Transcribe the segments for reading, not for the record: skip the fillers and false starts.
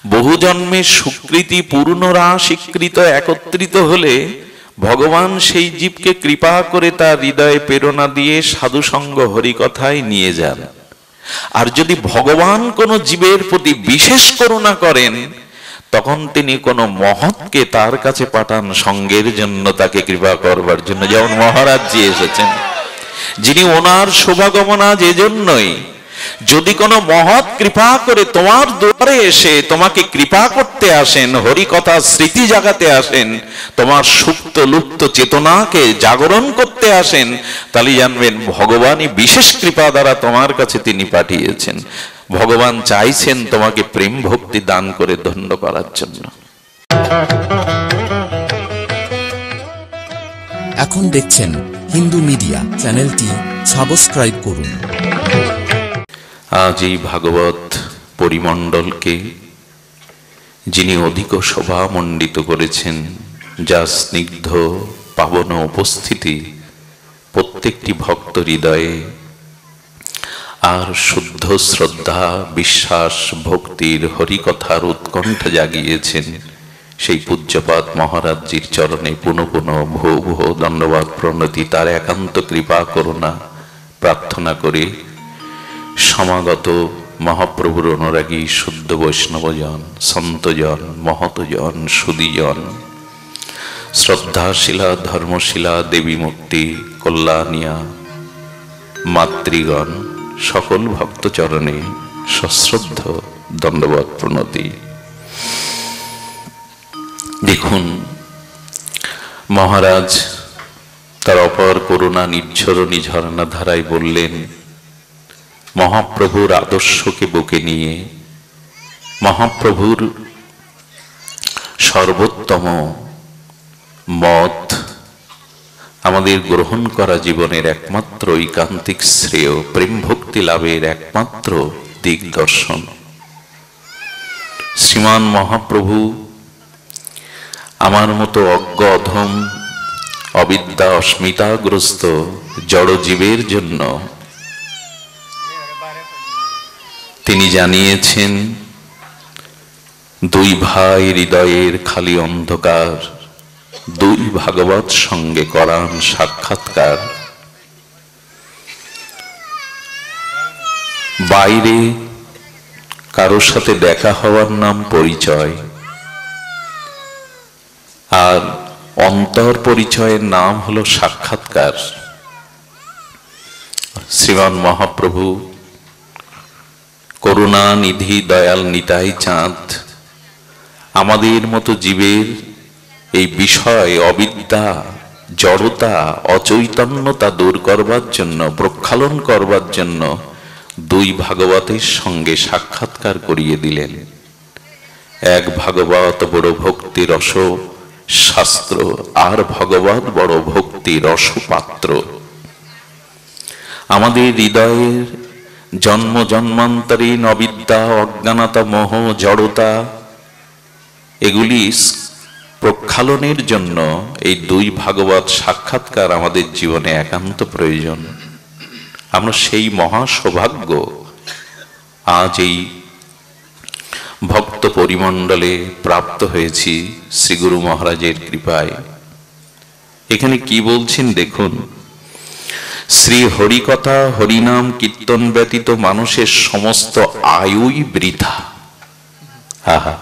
বহু জন্মের সুকৃতি পুনরা স্বীকৃত একত্রিত হলে ভগবান সেই জীবকে কৃপা করে তার হৃদয়ে প্রেরণা দিয়ে সাধুসঙ্গ হরিকথায় নিয়ে যান। আর যদি ভগবান কোনো জীবের প্রতি বিশেষ করুণা করেন, তখন তিনি কোনো মহৎকে তার কাছে পাঠান সঙ্গের জন্য, তাকে কৃপা করবার জন্য। যেমন মহারাজজি এসেছেন, যিনি ওনার শোভাগমনা যে জন্যই, যদি কোনো মহৎ কৃপা করে তোমার দুয়ারে এসে তোমাকে কৃপা করতে আসেন, হরিকথা স্মৃতি জাগাতে আসেন, তোমার সুপ্ত লুপ্ত চেতনাকে জাগরণ করতে আসেন, তাহলে জানবেন ভগবানই বিশেষ কৃপা দ্বারা তোমার কাছে তিনি পাঠিয়েছেন। ভগবান চাইছেন তোমাকে প্রেম ভক্তি দান করে ধন্য করার জন্য। এখন দেখছেন হিন্দু মিডিয়া চ্যানেলটি সাবস্ক্রাইব করুন। আজ এই ভাগবত পরিমণ্ডলকে যিনি অধিক শোভা মণ্ডিত করেছেন, যা স্নিগ্ধ পাবন উপস্থিতি প্রত্যেকটি ভক্ত হৃদয়ে আর শুদ্ধ শ্রদ্ধা বিশ্বাস ভক্তির হরিকথার উৎকণ্ঠা জাগিয়েছেন, সেই পূজ্যপাদ মহারাজজির চরণে পুনঃ পুনঃ ভো ভো দণ্ডবাদ প্রণতি, তার একান্ত কৃপা করুণা প্রার্থনা করে সমাগত মহাপ্রভুর অনুরাগী শুদ্ধ বৈষ্ণবজন, সন্তজন, মহতজন, সুদীজন, শ্রদ্ধাশীলা ধর্মশীলা দেবী মুক্তি কল্যাণিয়া মাতৃগণ, সকল ভক্ত চরণে সশ্রদ্ধ দণ্ডবৎ প্রণতি। দেখুন, মহারাজ তার অপার করুণা নির্ঝরণী ঝর্ণা ধারায় বললেন, মহাপ্রভুর আদর্শকে বুকে নিয়ে, মহাপ্রভুর সর্বোত্তম মত আমাদের গ্রহণ করা জীবনের একমাত্র ঐকান্তিক শ্রেয়, প্রেম ভক্তি লাভের একমাত্র দিগদর্শন। শ্রীমান মহাপ্রভু আমার মতো অজ্ঞ অধম অবিদ্যা অস্মিতাগ্রস্ত জড়জীবের জন্য তিনি জানিয়েছেন, দুই ভাই হৃদয়ের খালি অন্ধকার, দুই ভাগবত সঙ্গে করান সাক্ষাৎকার। বাইরে কারোর সাথে দেখা হওয়ার নাম পরিচয়, আর অন্তর পরিচয়ের নাম হলো সাক্ষাৎকার। শ্রীমান মহাপ্রভু করুণা নিধি দয়াল নিতাই চাঁদ আমাদের মতো জীবের এই বিষয় অবিদ্যা জড়তা অচৈতন্যতা দূর করবার জন্য, প্রক্ষালন করবার জন্য দুই ভাগবতের সঙ্গে সাক্ষাৎকার করিয়ে দিলেন। এক ভাগবত বড় ভক্তি রস শাস্ত্র, আর ভগবত বড় ভক্তি রসপাত্র। আমাদের হৃদয়ের জন্ম জন্মান্তরীণ অবিদ্যা অজ্ঞানতা মোহ জড়তা এগুলি প্রক্ষালনের জন্য এই দুই ভাগবত সাক্ষাৎকার আমাদের জীবনে একান্ত প্রয়োজন। আমরা সেই মহা সৌভাগ্য আজ এই ভক্ত পরিমণ্ডলে প্রাপ্ত হয়েছি শ্রী গুরু মহারাজের কৃপায়। এখানে কি বলছেন দেখুন, শ্রী হরিকথা হরিনাম কীর্তন ব্যতীত মানুষের সমস্ত আয়ুই বৃথা। আহা,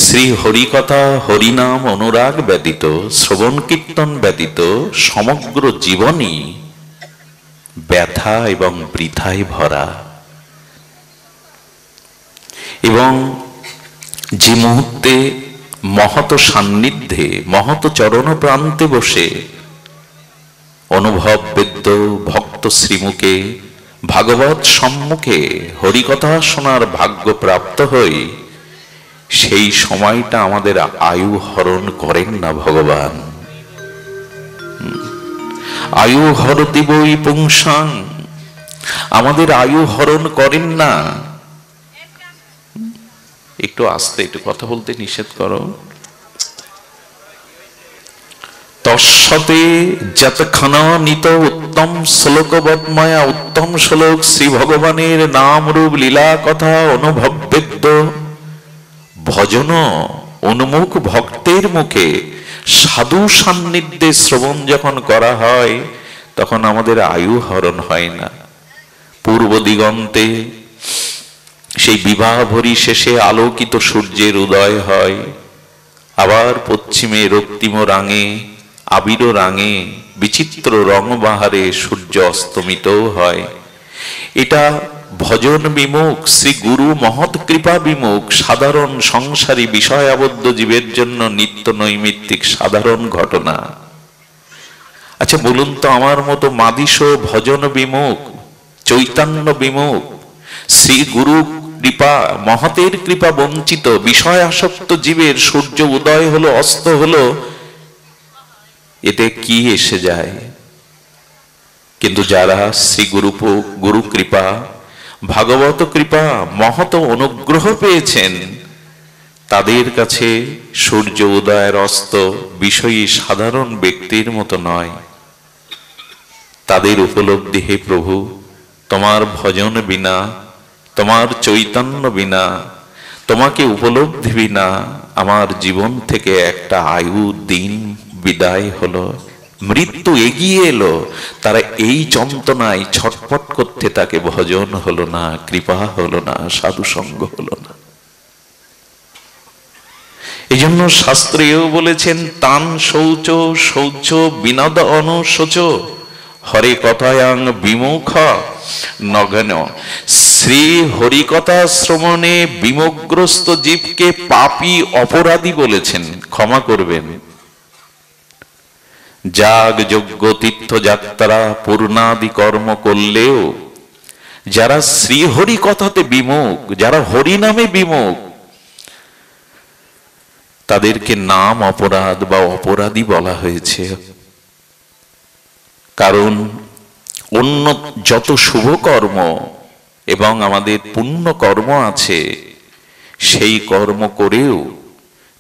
শ্রী হরিকথা হরিনাম অনুরাগ ব্যতীত, শ্রবণ কীর্তন ব্যতীত সমগ্র জীবনই ব্যথা এবং বৃথায় ভরা। এবং যে মুহূর্তে মহৎ সান্নিধ্যে মহৎ চরণ প্রান্তে বসে অনুভব বেদ্য ভক্ত শ্রীমুখে ভাগবত সম্মুখে হরিকথা শোনার ভাগ্য প্রাপ্ত হই, সেই সময়টা আমাদের আয়ু হরণ করেন না ভগবান। আয়ু হরতি বৈ পুংসাং, আমাদের আয়ু হরণ করেন না। একটু আস্তে, একটু কথা বলতে নিষেধ করো। রস্বতে যতক্ষণানিত উত্তম শ্লোকবৎময়া উত্তম শ্লোক শ্রী ভগবানের নাম রূপ লীলা কথা অনুভববেদ্য ভজন উন্মুখ ভক্তের মুখে সাধু সান্নিধ্যে শ্রবণ যখন করা হয় তখন আমাদের আয়ু হরণ হয় না। পূর্ব দিগন্তে সেই বিবাহ ভরি শেষে আলোকিত সূর্যের উদয় হয়, আবার পশ্চিমে রক্তিম রাঙে আবির রাঙে বিচিত্র রংবাহারে সূর্য অস্তমিতও হয়। এটা ভজন বিমুখ শ্রী গুরু মহৎ কৃপা বিমুখ সাধারণ সংসারী বিষয় আবদ্ধ জীবের জন্য নিত্য নৈমিত্তিক সাধারণ ঘটনা। আচ্ছা বলুন তো, আমার মতো মাদিস ভজন বিমুখ চৈতন্য বিমুখ শ্রী গুরু কৃপা মহতের কৃপা বঞ্চিত বিষয় আসক্ত জীবের সূর্য উদয় হলো অস্ত হলো, এতে কি এসে যায়? কিন্তু যারা শ্রী গুরু কৃপা ভাগবত কৃপা মহত অনুগ্রহ পেয়েছেন, তাদের কাছে সূর্য উদয়ের অস্ত বিষয়ী সাধারণ ব্যক্তির মতো নয়। তাদের উপলব্ধি, হে প্রভু, তোমার ভজন বিনা, তোমার চৈতন্য বিনা, তোমাকে উপলব্ধি বিনা আমার জীবন থেকে একটা আয়ু দিন বিদায় হলো, মৃত্যু এগিয়ে এলো। তারা এই যন্ত্রণায় ছটফট করতে তাকে ভজন হলো না, কৃপা হলো না, সাধু সঙ্গ হলো না। এই জন্য শাস্ত্রেও বলেছেন, তান শৌচ শৌচ বিনোদ অনুশোচ হরে কথায়াং বিমুখ নগন। শ্রী হরিকথা শ্রবণে বিমুখগ্রস্ত জীবকে পাপী অপরাধী বলেছেন, ক্ষমা করবেন। যাগ যজ্ঞ তীর্থযাত্রা পূর্ণাদি কর্ম করলেও যারা শ্রী হরি কথাতে বিমুখ, যারা হরি নামে বিমুখ, তাদেরকে নাম অপরাধ বা অপরাধী বলা হয়েছে। কারণ অন্য যত শুভ কর্ম এবং আমাদের পুণ্য কর্ম আছে, সেই কর্ম করেও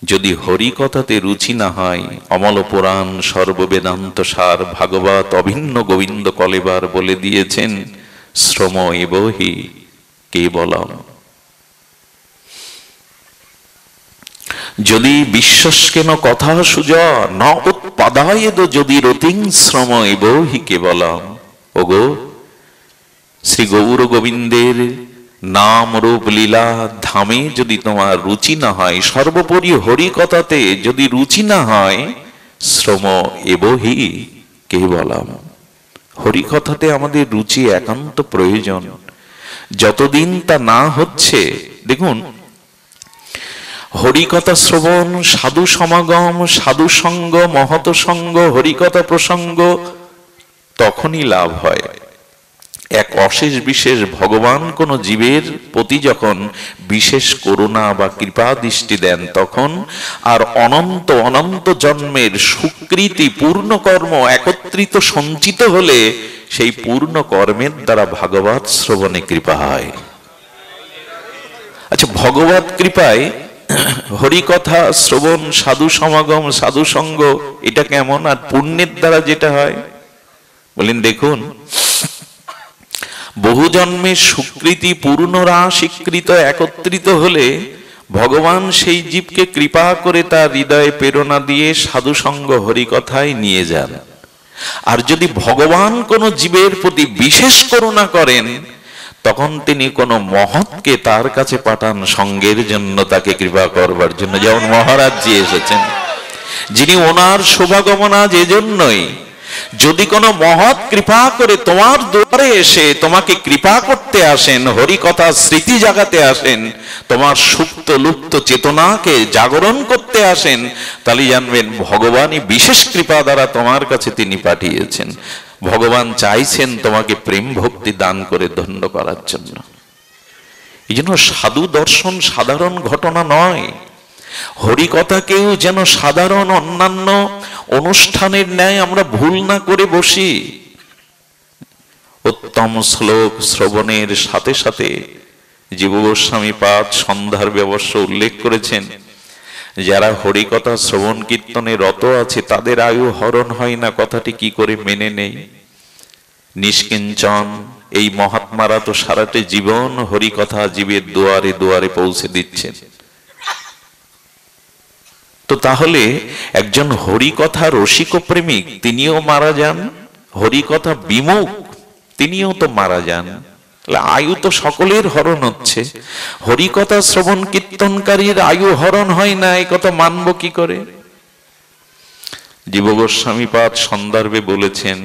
যদি হরি কথাতে রুচি না হয়, অমল পুরাণ সর্ববেদান্ত সার ভাগবত অভিন্ন গোবিন্দ কলেবার বলে দিয়েছেন, শ্রম এবহি কেবলম। যদি বিশ্বাসকেন কথা সুজ ন উৎপাদায়েদ যদি রতিং শ্রম এবহি কেবলম। ওগো, শ্রী গৌর গোবিন্দের নাম রূপ লীলা ধামে যদি তোমার রুচি না হয়, সর্বোপরি হরি কথাতে যদি রুচি না হয়, শ্রম এবহি কেবলম। হরি কথাতে আমাদের রুচি একান্ত প্রয়োজন। যতদিন তা না হচ্ছে, দেখুন, হরিকথা শ্রবণ, সাধু সমাগম, সাধু সঙ্গ, মহৎ সঙ্গ, হরিকথা প্রসঙ্গ তখনই লাভ হয়। এক অশেষ বিশেষ ভগবান কোন জীবের প্রতি যখন বিশেষ করুণা বা কৃপা দৃষ্টি দেন, তখন আর অনন্ত অনন্ত জন্মের সুকৃতি পূর্ণ কর্ম একত্রিত সঞ্চিত হলে সেই পূর্ণ কর্মের দ্বারা ভাগবত শ্রবণে কৃপা হয়। আচ্ছা, ভগবত কৃপায় হরিকথা শ্রবণ, সাধু সমাগম, সাধু সঙ্গ, এটা কেমন? আর পুণ্যের দ্বারা যেটা হয়, বলেন দেখুন, বহু জন্মের সুকৃতি পূর্ণরা স্বীকৃত একত্রিত হলে ভগবান সেই জীবকে কৃপা করে তার হৃদয়ে প্রেরণা দিয়ে সাধু সঙ্গ হরিকথায় নিয়ে যান। আর যদি ভগবান কোন জীবের প্রতি বিশেষ করুণা করেন, তখন তিনি কোন মহৎকে তার কাছে পাঠান সঙ্গের জন্য, তাকে কৃপা করবার জন্য। যেমন মহারাজ জি এসেছেন, যিনি ওনার শুভাগমন আজ এজন্যই, যদি কোনো মহৎ কৃপা করে তোমার দুয়ারে এসে তোমাকে কৃপা করতে আসেন, হরি কথা স্মৃতি জাগাতে আসেন, তোমার সুপ্ত লুপ্ত চেতনাকে জাগরণ করতে আসেন, তাহলে জানবেন ভগবানই বিশেষ কৃপা দ্বারা তোমার কাছে তিনি পাঠিয়েছেন। ভগবান চাইছেন তোমাকে প্রেম ভক্তি দান করে ধন্য করার জন্য। এই জন্য সাধু দর্শন সাধারণ ঘটনা নয়। হরিকথাকেও যেন সাধারণ অন্যান্য অনুষ্ঠানের ন্যায় আমরা ভুল না করে বসি। উত্তম শ্লোক শ্রবণের সাথে সাথে জীব গোস্বামী পাদ সন্ধ্যার ব্যবস্থা উল্লেখ করেছেন, যারা হরিকথা শ্রবণ কীর্তনে রত আছে তাদের আয়ু হরণ হয় না, কথাটি কি করে মেনে নেই? নিষ্কিঞ্চন এই মহাত্মারা তো সারাটি জীবন হরিকথা জীবের দুয়ারে দুয়ারে পৌঁছে দিচ্ছেন। তো তাহলে একজন হরিকথা রসিক প্রেমিক তিনিও মারা যান, হরিকথা বিমুখ তিনিও তো মারা যান। আয়ু তো সকলের হরণ হচ্ছে, হরিকথা শ্রবণ কীর্তনকারীর আয়ু হরণ হয় না, এই কথা মানব কি করে? জীব গোস্বামীপাদ সন্দর্ভে বলেছেন,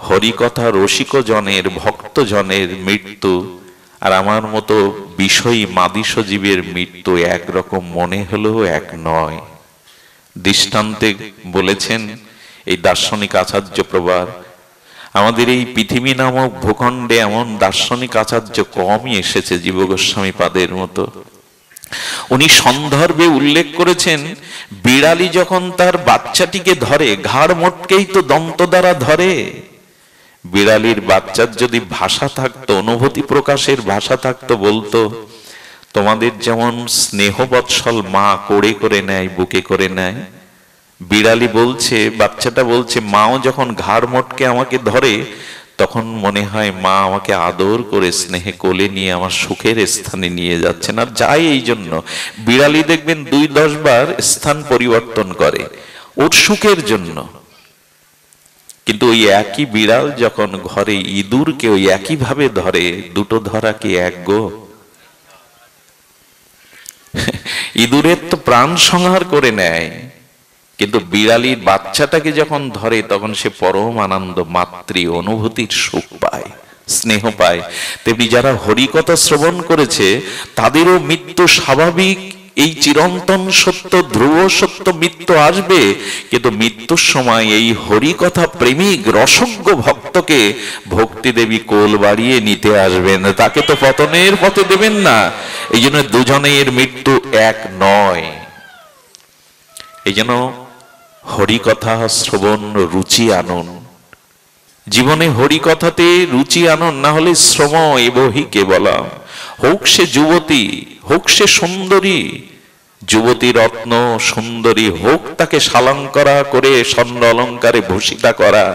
হরিকথা রসিক জনের ভক্ত জনের মৃত্যু আর আমার মতো বিষয়ী মাদিস জীবের মৃত্যু একরকম মনে হলেও এক নয়। দৃষ্টান্তে বলেছেন এই দার্শনিক আচার্য প্রবার, আমাদের এই পৃথিবী নামক ভূখণ্ডে এমন দার্শনিক আচার্য কমই এসেছে জীব গোস্বামী পাদের মতো। উনি সন্দর্ভে উল্লেখ করেছেন, বিড়ালি যখন তার বাচ্চাটিকে ধরে ঘাড় মোটকেই তো দন্ত দ্বারা ধরে। বিড়ালির বাচ্চার যদি ভাষা থাকতো, অনুভূতি প্রকাশের ভাষা থাকতো, বলতো তোমাদের যেমন স্নেহ বৎসল মা কোড়ে করে নেয়, বুকে করে নেয়, বিড়ালি বলছে, বাচ্চাটা বলছে, মাও যখন ঘাড় মোটকে আমাকে ধরে তখন মনে হয় মা আমাকে আদর করে স্নেহে কোলে নিয়ে আমার সুখের স্থানে নিয়ে যাচ্ছেন। আর যাই এই জন্য বিড়ালি দেখবেন 2-10 বার স্থান পরিবর্তন করে ওর সুখের জন্য। কিন্তু ওই একই বিড়াল যখন ঘরে ইঁদুরকে ওই একই ভাবে ধরে, দুটো ধরা কি এক গো? ইঁদুরের তো প্রাণ সংহার করে নেয়, কিন্তু বিড়ালির বাচ্চাটাকে যখন ধরে তখন সে পরম আনন্দ, মাতৃ অনুভূতির সুখ পায়, স্নেহ পায়। তেমনি যারা হরিকথা শ্রবণ করেছে তাদেরও মৃত্যু স্বাভাবিক, এই চিরন্তন সত্য, ধ্রুব সত্য মৃত্যু আসবে। কিন্তু মৃত্যুর সময় এই হরিকথা প্রেমিক রসজ্ঞ ভক্তকে ভক্তি দেবী কোল বাড়িয়ে নিতে আসবেন, তাকে তো পতনের পথে দেবেন না। এই জন্য দুজনের মৃত্যু এক নয়। এই জন্য হরিকথা শ্রবণ রুচি আনুন, জীবনে হরিকথাতে রুচি আনুন, না হলে শ্রম এবহি কেবলম। হোক সে যুবতী, হোক সে সুন্দরী, যুবতী রত্ন সুন্দরী হোক, তাকে সালঙ্করা করে স্বর্ণ অলঙ্কারে ভূষিতা করা,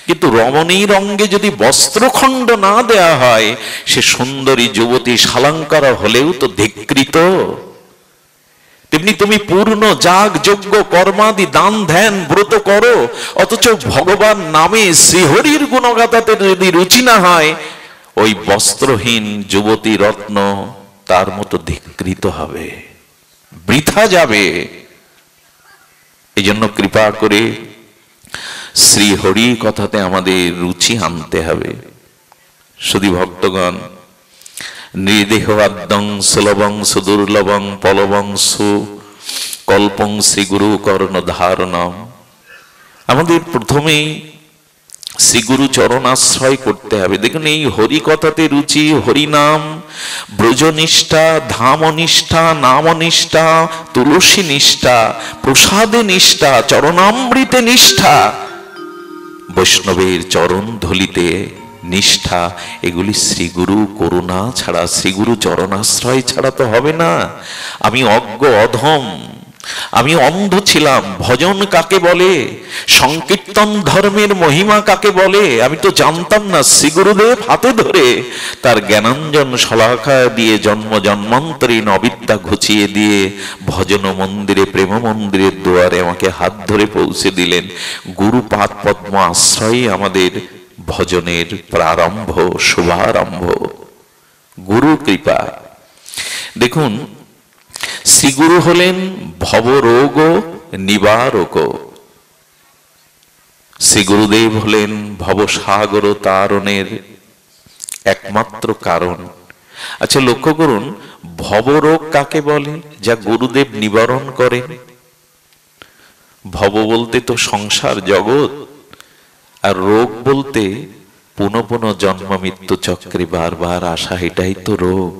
কিন্তু রমণীর অঙ্গে যদি বস্ত্রখণ্ড না দেয়া হয়, সে সুন্দরী যুবতী সালঙ্কারা হলেও তো ধিক্কৃত। তেমনি তুমি পূর্ণ যাগ যজ্ঞ কর্মাদি দান ধ্যান ব্রত করো, অথচ ভগবান নামে শ্রীহরির গুণগাথাতে যদি রুচি না হয়, ওই বস্ত্রহীন যুবতী রত্ন তার মতো ধিক্কৃত হবে, বৃথা যাবে। এই জন্য কৃপা করে শ্রীহরি কথাতে আমাদের রুচি আনতে হবে। শুধু ভক্তগণ, নির্দেহবাদ্যং সুলভং সুদুর্লভং পলবং সুকল্পং শ্রীগুরু কর্ণ ধারণম। আমাদের প্রথমেই শ্রীগুরু চরণাশ্রয় করতে হবে। দেখুন, এই হরিকথাতে রুচি, হরিনাম, ব্রজনিষ্ঠা, ধামনিষ্ঠা, নামনিষ্ঠা, তুলসী নিষ্ঠাা, প্রসাদে নিষ্ঠাা, চরণামৃতে নিষ্ঠাা, বৈষ্ণবের চরণ ধলিতে নিষ্ঠা, এগুলি শ্রীগুরু করুণা ছাড়া, শ্রীগুরু চরণাশ্রয় ছাড়া তো হবে না। আমি অজ্ঞ অধম, আমি অন্ধ ছিলাম। ভজন কাকে বলে, সংকীর্তন ধর্মের মহিমা কাকে বলে আমি তো জানতাম না। শ্রীগুরুদেব হাতে ধরে তার জ্ঞানাঞ্জন শলাকা দিয়ে জন্ম জন্মান্তরীণ অবিদ্যা ঘুচিয়ে দিয়ে ভজন মন্দিরে, প্রেম মন্দিরের দুয়ারে আমাকে হাত ধরে পৌঁছে দিলেন। গুরু পাদ পদ্ম আশ্রয়ে আমাদের ভজনের প্রারম্ভ, শুভারম্ভ, গুরু কৃপা। দেখুন, শ্রীগুরু হলেন ভবরোগ নিবারক, শ্রীগুরুদেব হলেন ভবসাগর তারণের একমাত্র কারণ। আচ্ছা, লক্ষ্য করুন, ভবরোগ কাকে বলে? যা গুরুদেব নিবারণ করেন। ভব বলতে তো সংসার জগৎ, আর রোগ বলতে পুনঃ পুনঃ জন্ম মৃত্যু চক্রে বারবার আসা, এটাই তো রোগ।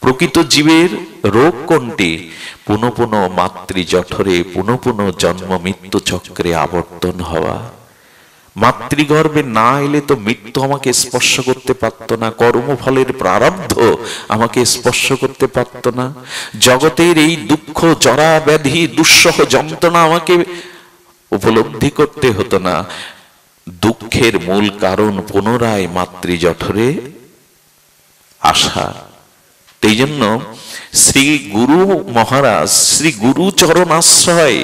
প্রকৃত জীবের রোগ কোনটি? পুনঃ পুনঃ মাতৃ জঠরে পুনঃ পুনঃ জন্ম মৃত্যু চক্রে আবর্তন হওয়া। মাতৃগর্ভে না এলে তো মৃত্যু আমাকে স্পর্শ করতে পারত না, কর্মফলের প্রারব্ধ আমাকে স্পর্শ করতে পারত না, জগতের এই দুঃখ জরা ব্যাধি দুঃসহ যন্ত্রণা আমাকে উপলব্ধি করতে হতো না। দুঃখের মূল কারণ পুনরায় মাতৃজঠরে আসা। এই জন্য শ্রী গুরু মহারাজ, শ্রী গুরু চরণ আশ্রয়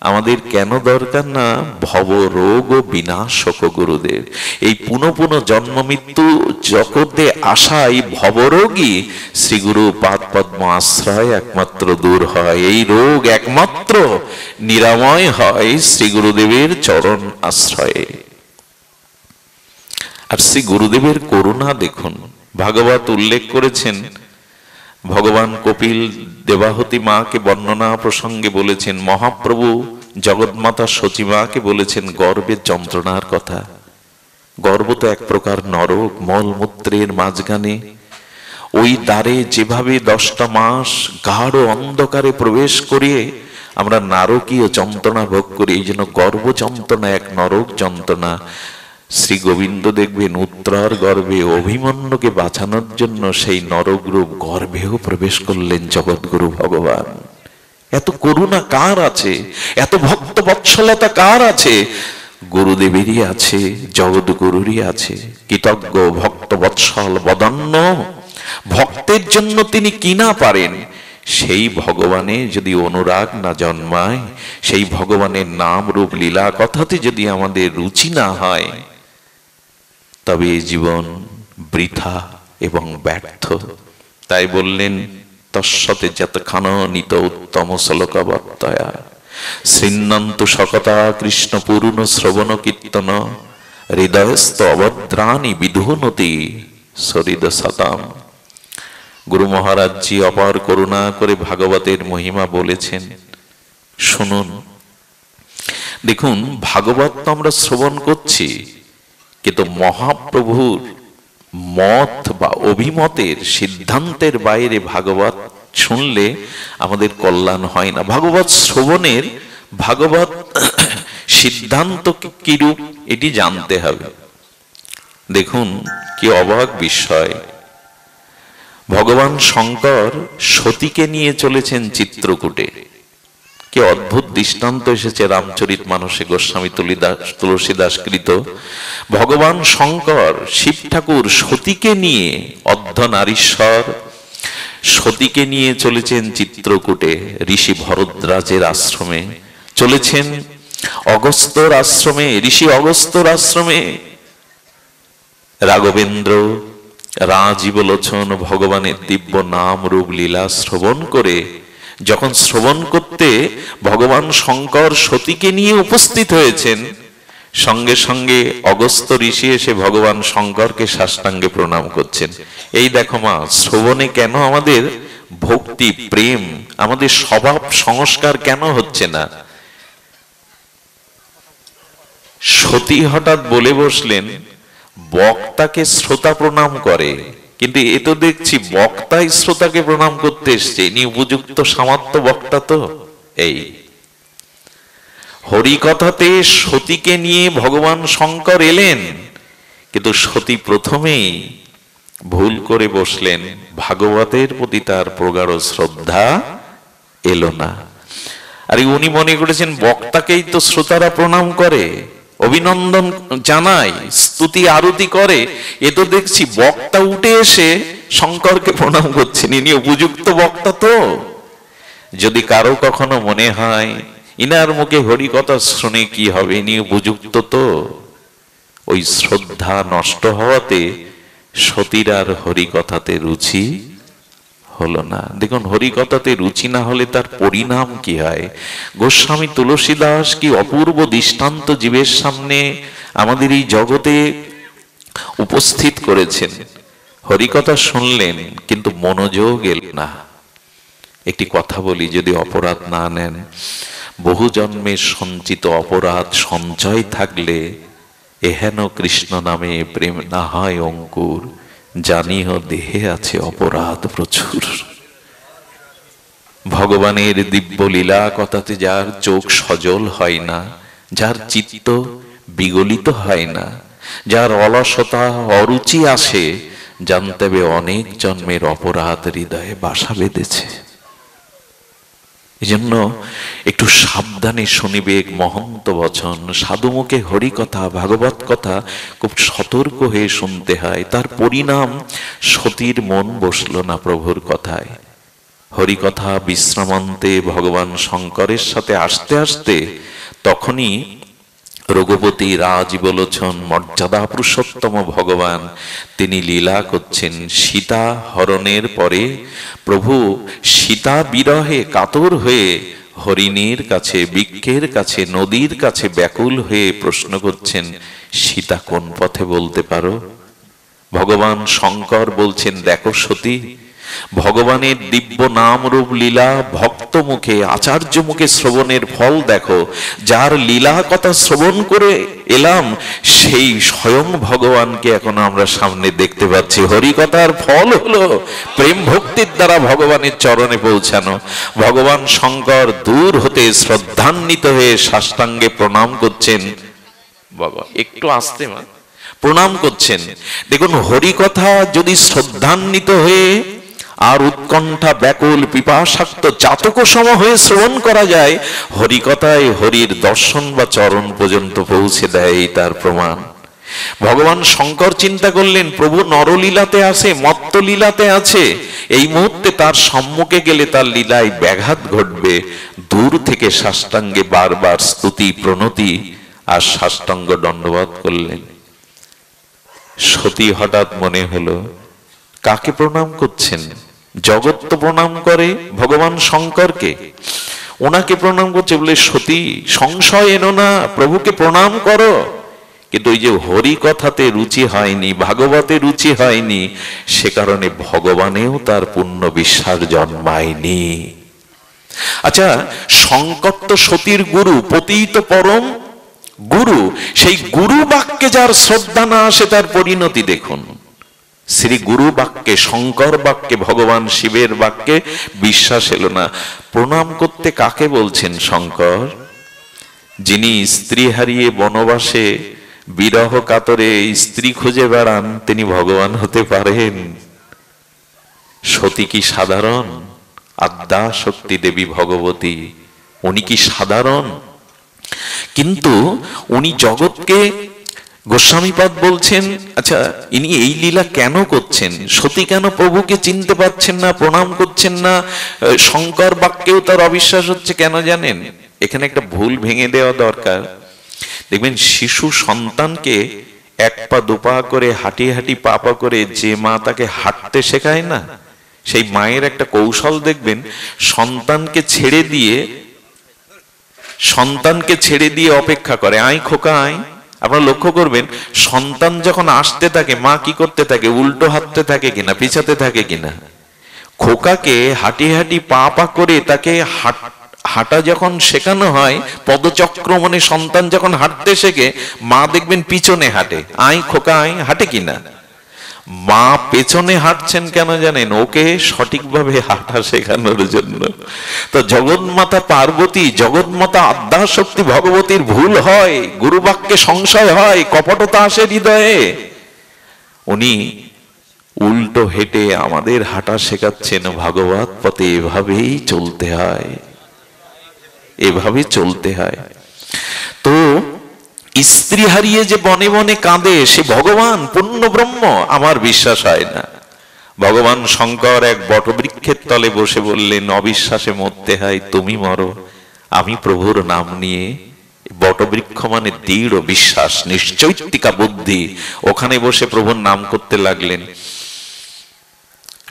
আমাদের কেন দরকার না? ভব রোগ ও বিনাশক গুরুদেব। এই পুনঃ পুনঃ জন্ম মৃত্যু জগতে আসা এই ভবরোগী শ্রী গুরু পাদ পদ্ম আশ্রয় একমাত্র দূর হয়। এই রোগ একমাত্র নিরাময় হয় শ্রী গুরুদেবের চরণ আশ্রয়ে। আর শ্রী গুরুদেবের করুণা দেখুন, ভাগবত উল্লেখ করেছেন, ভগবান কপিল দেবাহতী মাকে বর্ণনা প্রসঙ্গে বলেছেন, মহাপ্রভু জগৎমাতা সচী মাকে বলেছেন গর্ভের যন্ত্রণার কথা। গর্ভ তো এক প্রকার নরক, মলমূত্রের মাঝখানে ওই দ্বারে যেভাবে 10টা মাস গাঢ় অন্ধকারে প্রবেশ করিয়ে আমরা নারকীয় যন্ত্রণা ভোগ করি, এই জন্য গর্ভ যন্ত্রণা এক নরক যন্ত্রণা। শ্রী গোবিন্দ দেখবেন উত্তরার গর্ভে অভিমন্যুকে বাঁচানোর জন্য সেই নরকরূপ গর্ভেও প্রবেশ করলেন জগৎগুরু ভগবান। এত করুণা কার আছে? এত ভক্ত বৎসলতা কার আছে? গুরুদেবেরই আছে, জগৎগুরুরই আছে। কৃতজ্ঞ ভক্ত বৎসল বদান্য, ভক্তের জন্য তিনি কি না পারেন। সেই ভগবানে যদি অনুরাগ না জন্মায়, সেই ভগবানের নাম রূপ লীলা কথাতে যদি আমাদের রুচি না হয়, তবে জীবন বৃথা এবং ব্যর্থ। তাই বললেন তৎসতে যতক্ষণ নিত উত্তম শ্লোকবর্তয়া শৃণ্বন্ত সকতা কৃষ্ণ পূর্ণ শ্রবণ কীর্তন হৃদয়স্থ অভদ্রাণি বিধুনতি সরিদ শতাম। গুরু মহারাজ জি অপার করুণা করে ভাগবতের মহিমা বলেছেন, শুনুন। দেখুন, ভাগবত তো আমরা শ্রবণ করছি, কিন্তু মহাপ্রভুর মত বা অভিমতের সিদ্ধান্তের বাইরে ভাগবত শুনলে আমাদের কল্যাণ হয় না। ভাগবত শ্রবণের, ভাগবত সিদ্ধান্ত কিরূপ এটি জানতে হবে। দেখুন কি অবাক বিষয়, ভগবান শঙ্কর সতীকে নিয়ে চলেছেন চিত্রকূটে। কি অদ্ভুত দৃষ্টান্ত এসেছে রামচরিত মানসে গোস্বামী তুলসীদাস কৃত। ভগবান শঙ্কর শিব ঠাকুর সতীকে নিয়ে, অর্ধনারীশ্বর সতীকে নিয়ে চলেছেন চিত্রকূটে। ঋষি ভরদ্রাজের আশ্রমে চলেছেন, অগস্ত্যর আশ্রমে, ঋষি অগস্ত্যর আশ্রমে। রাঘবেন্দ্র রাজীব লোচন ভগবানের দিব্য নাম রূপ লীলা শ্রবণ করে, যখন শ্রবণ করতে ভগবান শঙ্কর সতীকে নিয়ে উপস্থিত হয়েছেন, সঙ্গে সঙ্গে অগস্ত্য ঋষি এসে ভগবান শঙ্করকে সাষ্টাঙ্গে প্রণাম করছেন। এই দেখো মা, শ্রবণে কেন আমাদের ভক্তি প্রেম, আমাদের স্বভাব সংস্কার কেন হচ্ছে না? সতী হঠাৎ বলে বসলেন, বক্তাকে শ্রোতা প্রণাম করে, কিন্তু এ তো দেখছি বক্তাই শ্রোতাকে প্রণাম করতে এসছে। ইনি উপযুক্ত সামাত্য বক্তা তো? এই হরিকথাতে সতীকে নিয়ে ভগবান শঙ্কর এলেন, কিন্তু সতী প্রথমেই ভুল করে বসলেন, ভাগবতের প্রতি তার প্রগাঢ় শ্রদ্ধা এলো না। আর উনি মনে করেছেন বক্তাকেই তো শ্রোতারা প্রণাম করে, অভিনন্দন জানায়, স্তুতি আরতি করে। এ তো দেখছি বক্তা উঠে এসে শঙ্করকে প্রণাম করছেন। ইনি উপযুক্ত বক্তা তো? যদি কারো কখনো মনে হয় ইনার মুখে হরি কথা শুনে কি হবে, ইনি উপযুক্ত তো, ওই শ্রদ্ধা নষ্ট হওয়াতে সতীর আর হরি কথাতে রুচি হলো না। দেখুন, হরি কথাতে রুচি না হলে তার পরিণাম কি হয়। গোস্বামী তুলসীদাস কি অপূর্ব দৃষ্টান্ত জীবের সামনে আমাদের এই জগতে উপস্থিত করেছেন। হরিকথা শুনলেন কিন্তু মনোযোগ এল না। একটি কথা বলি, যদি অপরাধ না নেন, বহু জন্মের সঞ্চিত অপরাধ সঞ্চয় থাকলে এহেন কৃষ্ণ নামে প্রেম না হয় অঙ্কুর, জানিও দেহে আছে অপরাধ প্রচুর। ভগবানের দিব্য লীলা কথাতে যার চোখ সজল হয় না, যার চিত্ত বিগলিত হয় না, যার অলসতা অরুচি আসে, জানতে হবে অনেক জন্মের অপরাধ হৃদয়ে বাসা বেঁধেছে। এই জন্য একটু সাবধানে শুনিবে মহন্ত বচন, সাধুমুখে হরি কথা, ভাগবত কথা খুব সতর্ক হয়ে শুনতে হয়। তার পরিণাম সতীর মন বসল না প্রভুর কথায়। হরিকথা বিশ্রামান্তে ভগবান শঙ্করের সাথে আসতে আসতে তখনই রঘুপতি রাজ বলোচন মর্যাদা পুরুষোত্তম ভগবান তিনি লীলা করছেন। সীতা হরণের পরে প্রভু সীতা বিরহে কাতর হয়ে হরিণীর কাছে, বৃক্ষের কাছে, নদীর কাছে ব্যাকুল হয়ে প্রশ্ন করছেন, সীতা কোন পথে বলতে পারো? ভগবান শঙ্কর বলছেন, দেখো সতী, ভগবানের দিব্য নাম রূপ লীলা ভক্ত মুখে, আচার্য মুখে শ্রবণের ফল দেখো। যার লীলা কথা শ্রবণ করে এলাম সেই স্বয়ং ভগবানকে এখন আমরা সামনে দেখতে পাচ্ছি। হরিকথার ফল হলো প্রেম ভক্তির দ্বারা ভগবানের চরণে পৌঁছানো। ভগবান শঙ্কর দূর হতে শ্রদ্ধান্বিত হয়ে সাষ্টাঙ্গে প্রণাম করছেন। বাবা একটু আস্তে মা, প্রণাম করছেন। দেখুন, হরিকথা যদি শ্রদ্ধান্বিত হয়ে আর উৎকণ্ঠা ব্যাকুল পিপাসাক্ত জাতক সম হয়ে শ্রবণ করা যায়, হরিকথায় হরির দর্শন বা চরণ পর্যন্ত পৌঁছে দেয়, তার প্রমাণ। ভগবান শঙ্কর চিন্তা করলেন, প্রভু নরলীলাতে আছে, মত্ত লীলাতে আছে, এই মুহূর্তে তার সম্মুখে গেলে তার লীলায় ব্যাঘাত ঘটবে। দূর থেকে সাষ্টাঙ্গে বারবার স্তুতি প্রণতি আর সাষ্টাঙ্গ দণ্ডবত করলেন। সতী হঠাৎ মনে হলো, কাকে প্রণাম করছেন? জগৎ তো প্রণাম করে ভগবান শঙ্করকে, ওনাকে প্রণাম করছে বলে সতী সংশয় এনো না, প্রভুকে প্রণাম করো। কিন্তু ওই যে হরি কথাতে রুচি হয়নি, ভাগবতে রুচি হয়নি, সে কারণে ভগবানেও তার পূর্ণ বিশ্বাস জন্মায়নি। আচ্ছা, শঙ্কর তো সতীর গুরু, পতিত পরম গুরু, সেই গুরু বাক্যে যার শ্রদ্ধা না আসে তার পরিণতি দেখুন। শ্রী গুরু বাক্যে, শঙ্কর বাক্যে, ভগবান শিবের বাক্যে বিশ্বাস এলো না। প্রণাম করতে কাকে বলছেন শঙ্কর? যিনি স্ত্রী হারিয়ে বনবাসে বিরহ কাতরে স্ত্রী খুঁজে বেড়ান, তিনি ভগবান হতে পারেন? সতী কি সাধারণ? আদ্যা শক্তি দেবী ভগবতী, উনি কি সাধারণ? কিন্তু উনি জগৎকে, গোস্বামীপাদ বলছেন, আচ্ছা ইনি এই লীলা কেন করছেন? সতী কেন প্রভুকে চিনতে পারছেন না, প্রণাম করছেন না? শঙ্কর বাক্যেও তার অবিশ্বাস হচ্ছে কেন জানেন? এখানে একটা ভুল ভেঙে দেওয়া দরকার। দেখবেন, শিশু সন্তানকে এক পা দুপা করে হাঁটি হাঁটি পা পা করে যে মা তাকে হাঁটতে শেখায় না, সেই মায়ের একটা কৌশল দেখবেন, সন্তানকে ছেড়ে দিয়ে অপেক্ষা করে, আই খোকা আই। আপনারা লক্ষ্য করবেন, সন্তান যখন আসতে থাকে মা কি করতে থাকে? উল্টো হাঁটতে থাকে কিনা, পিছাতে থাকে কিনা? খোকাকে হাঁটি হাঁটি পা পা করে তাকে হাঁটা যখন শেখানো হয়, পদচক্রমণে সন্তান যখন হাঁটতে শেখে, মা দেখবেন পিছনে হাঁটে, আই খোকা আই, হাঁটে কিনা? মা পেছনে হাঁটছেন কেন জানেন? ওকে সঠিকভাবে হাঁটা শেখানোর জন্য। তো জগন্মাতা পার্বতী, জগন্মাতা আদ্যা শক্তি ভগবতীর ভুল হয়, গুরু বাক্যে সংশয় হয়, কপটতা আসে হৃদয়ে। উনি উল্টো হেঁটে আমাদের হাঁটা শেখাচ্ছেন ভাগবত পথে। এভাবেই চলতে হয়, এভাবে চলতে হয়। তো স্ত্রী হারিয়ে যে বনে বনে কাঁদে, সে ভগবান পূর্ণ ব্রহ্ম, আমার বিশ্বাস হয় না। ভগবান শঙ্কর এক বটবৃক্ষের তলে বসে বললেন, অবিশ্বাসে মরতে হয়, তুমি মরো, আমি প্রভুর নাম নিয়ে। বটবৃক্ষ মানে দৃঢ় বিশ্বাস, নিশ্চৈতিকা বুদ্ধি। ওখানে বসে প্রভুর নাম করতে লাগলেন।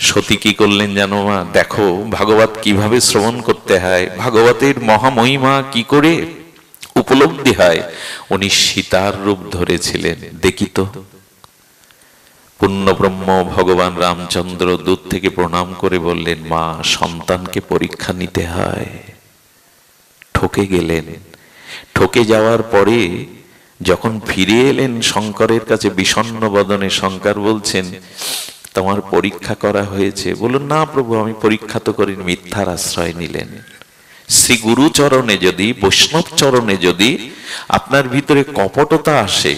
সতী কি করলেন জানো মা? দেখো ভাগবত কিভাবে শ্রবণ করতে হয়, ভাগবতের মহামহিমা কি করে উপলব্ধি হয়। উনি সীতার রূপ ধরেছিলেন। দেখি তো, পূর্ণ ব্রহ্ম ভগবান রামচন্দ্র দূর থেকে প্রণাম করে বললেন, মা সন্তানকে পরীক্ষা নিতে হয়। ঠকে গেলেন। ঠকে যাওয়ার পরে যখন ফিরে এলেন শঙ্করের কাছে বিষণ্ণ বদনে, শঙ্কর বলছেন, তোমার পরীক্ষা করা হয়েছে? বলুন, না প্রভু আমি পরীক্ষা তো করিনি। মিথ্যার আশ্রয় নিলেন। শ্রী গুরু চরণে যদি, বৈষ্ণব চরণে যদি আপনার ভিতরে কপটতা আসে,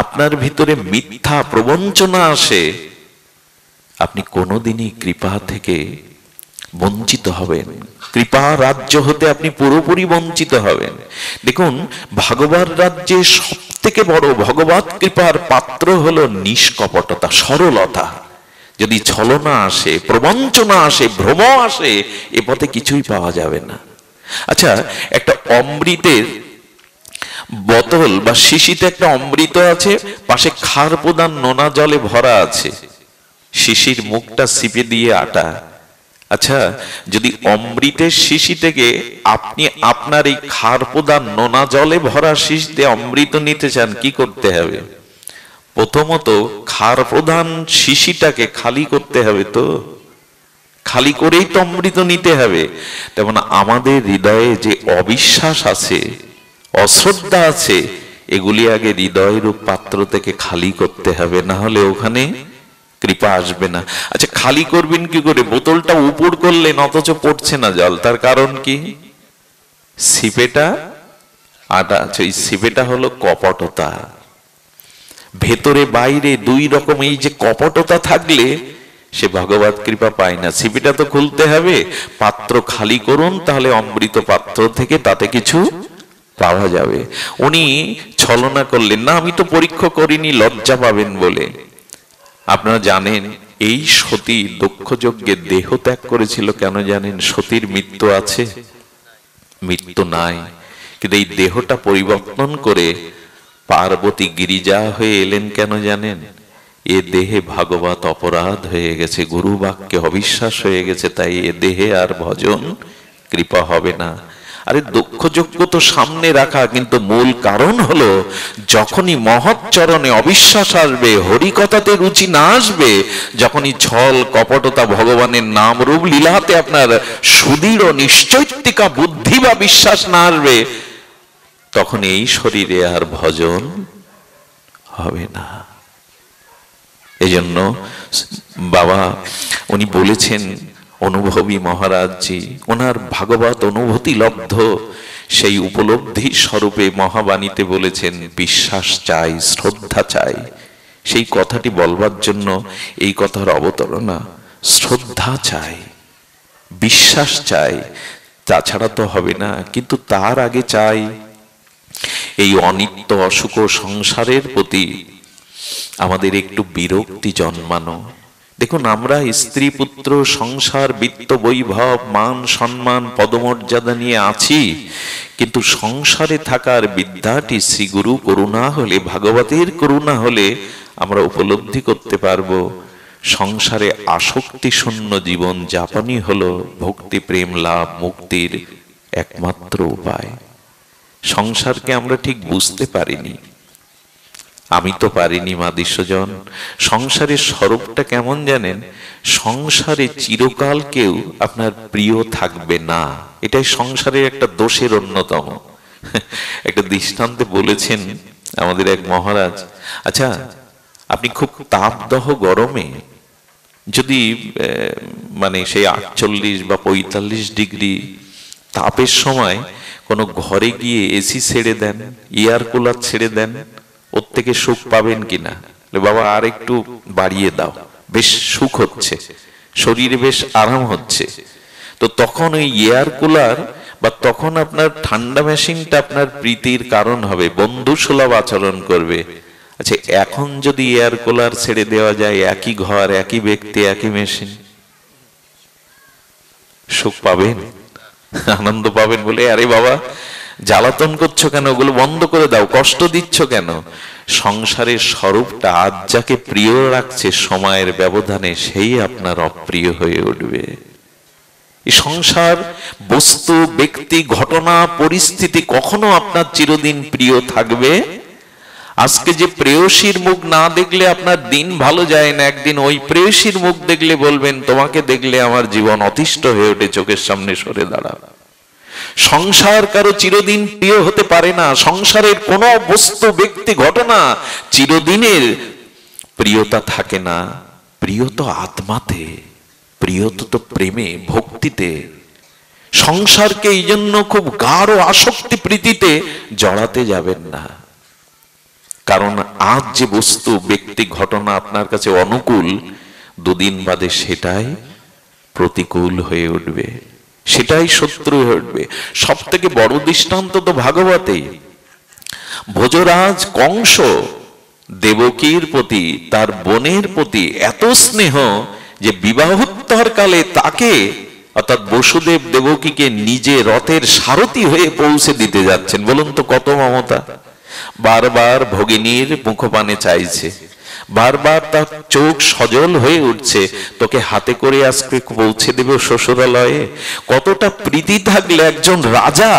আপনার ভিতরে মিথ্যা প্রবঞ্চনা আসে, আপনি কোনোদিনই কৃপা থেকে বঞ্চিত হবেন, কৃপা রাজ্য হতে আপনি পুরোপুরি বঞ্চিত হবেন। দেখুন, ভগবান রাজ্যে সব থেকে বড় ভগবত কৃপার পাত্র হলো নিষ্কপটতা, সরলতা। যদি ছলনা আসে, প্রবঞ্চনা আসে, ভ্রম আসে, এ পথে কিছুই পাওয়া যাবে না। আচ্ছা, একটা অমৃতের বোতল বা শিশিতে একটা অমৃত আছে, পাশে খার প্রদান নোনা জলে ভরা আছে, শিশির মুখটা চিপে দিয়ে আটা। আচ্ছা, যদি অমৃতের শিশি থেকে আপনি আপনার এই খার প্রদান নোনা জলে ভরা শিশিতে অমৃত নিতে চান, কি করতে হবে? প্রথমত খার প্রধান শিশিটাকে খালি করতে হবে, তো খালি করেই তো অমৃত নিতে হবে। তেমন আমাদের হৃদয়ে যে অবিশ্বাস আছে, অশ্রদ্ধা আছে, এগুলি আগে হৃদয়ের পাত্র থেকে খালি করতে হবে, না হলে ওখানে কৃপা আসবে না। আচ্ছা, খালি করবেন কি করে? বোতলটা উপর করলেন অথচ পড়ছে না জল, তার কারণ কি? সিপেটা আটা আছে, এই সিপেটা হলো কপটতা। ভেতরে বাইরে দুই রকম এই যে কপটতা থাকলে সে ভগবত কৃপা পায় না। সিপিটা তো খুলতে হবে, পাত্র খালি করুন, তাহলে অমৃত পাত্র থেকে তাতে কিছু পাওয়া যাবে। উনি ছলনা করলেন না, আমি তো পরীক্ষা করিনি, লজ্জা পাবেন বলে। আপনারা জানেন, এই সতী দক্ষ যজ্ঞে দেহ ত্যাগ করেছিল কেন জানেন? সতীর মৃত্যু আছে? মৃত্যু নাই, কিন্তু এই দেহটা পরিবর্তন করে পার্বতী গিরিজা হয়ে এলেন কেন জানেন? এ দেহে ভাগবত অপরাধ হয়ে গেছে, গুরু বাক্যে অবিশ্বাস হয়ে গেছে, তাই এ দেহে আর ভজন কৃপা হবে না। আরে দক্ষ যজ্ঞ তো সামনে রাখা, কিন্তু মূল কারণ হলো যখনই মহৎ চরণে অবিশ্বাস আসবে, হরিকথাতে রুচি না আসবে, যখনই ছল কপটতা ভগবানের নাম রূপ লীলাতে আপনার সুদৃঢ় নিশ্চৈতিকা বুদ্ধি বা বিশ্বাস না আসবে, তখন এই শরীরে আর ভজন হবে না। এজন্য বাবা উনি বলেছেন, অনুভবী মহারাজজি ওনার ভাগবত অনুভূতি লব্ধ সেই উপলব্ধি স্বরূপে মহাবাণীতে বলেছেন, বিশ্বাস চাই, শ্রদ্ধা চাই। সেই কথাটি বলবার জন্য এই কথার অবতারণা। শ্রদ্ধা চাই, বিশ্বাস চাই, তাছাড়া তো হবে না। কিন্তু তার আগে চাই এই অনিত্য অসুখ সংসারের প্রতি আমাদের একটু বিরক্তি জন্মানো। দেখুন, আমরা স্ত্রী পুত্র সংসার বিত্ত বৈভব মান সম্মান পদমর্যাদা নিয়ে আছি, কিন্তু সংসারে থাকার বিদ্যাটি শ্রী গুরু করুণা হলে, ভাগবতের করুণা হলে আমরা উপলব্ধি করতে পারবো সংসারে আসক্তি শূন্য জীবন যাপনই হলো ভক্তি প্রেম লাভ মুক্তির একমাত্র উপায়। সংসারকে আমরা ঠিক বুঝতে পারিনি, আমি তো পারিনি মা দিশজন। সংসারের স্বরূপটা কেমন জানেন? সংসারে চিরকাল কেউ আপনার প্রিয় থাকবে না, এটাই সংসারের একটা দোষের অন্যতম। একটা দৃষ্টান্তে বলেছেন আমাদের এক মহারাজ, আচ্ছা আপনি খুব তাপদহ গরমে যদি মানে সেই 48 বা 45 ডিগ্রি তাপের সময় কোনো ঘরে গিয়ে এসি ছেড়ে দেন, এয়ার কুলার ছেড়ে দেন, ওর থেকে সুখ পাবেন কিনা? বাবা আর একটু বাড়িয়ে দাও, বেশ সুখ হচ্ছে, শরীরে বেশ আরাম হচ্ছে। তো তখন ওই এয়ার কুলার বা তখন আপনার ঠান্ডা মেশিনটা আপনার প্রীতির কারণ হবে, বন্ধু সুলভ আচরণ করবে। আচ্ছা, এখন যদি এয়ার কুলার ছেড়ে দেওয়া যায়, একই ঘর একই ব্যক্তি একই মেশিন, সুখ পাবেন, আনন্দ পাবেন? বলে আরে বাবা জ্বালাতন করছো কেন, ওগুলো বন্ধ করে দাও, কষ্ট দিচ্ছ কেন? সংসারের স্বরূপটা আজ যাকে প্রিয় রাখছে সময়ের ব্যবধানে, সেই আপনার অপ্রিয় হয়ে উঠবে। এই সংসার বস্তু ব্যক্তি ঘটনা পরিস্থিতি কখনো আপনার চিরদিন প্রিয় থাকবে? আজকে যে প্রেয়সীর মুখ না দেখলে আপনার দিন ভালো যায় না, একদিন ওই প্রেয়সীর মুখ দেখলে বলবেন, তোমাকে দেখলে আমার জীবন অতিষ্ঠ হয়ে ওঠে, চোখের সামনে সরে দাঁড়াবে। সংসার কারো চিরদিন প্রিয় হতে পারে না, সংসারের কোন বস্তু ব্যক্তি ঘটনা চিরদিনের প্রিয়তা থাকে না। প্রিয় তো আত্মাতে, প্রিয় তো প্রেমে ভক্তিতে। সংসারকে এই জন্য খুব গাঢ় আসক্তি প্রীতিতে জড়াতে যাবেন না। কারণ আজ যে বস্তু ব্যক্তি ঘটনা আপনার কাছে অনুকূল, দুদিন বাদে সেটাই প্রতিকূল হয়ে উঠবে, সেটাই শত্রু হয়ে উঠবে। সব থেকে বড় দৃষ্টান্ত তো ভাগবতে। ভোজরাজ কংস দেবকীর প্রতি, তার বোনের প্রতি এত স্নেহ যে বিবাহোত্তর কালে তাকে অর্থাৎ বসুদেব দেবকীকে নিজে রথের সারথি হয়ে পৌঁছে দিতে যাচ্ছেন। বলুন তো কত মমতা! বারবার ভগিনীর মুখপানে চাইছে, বারবার তার চোখ সজল হয়ে উঠছে, তোকে হাতে করে আজকে পৌঁছে দেবে শ্বশুরালয়ে। কতটা প্রীতি থাকলে একজন রাজা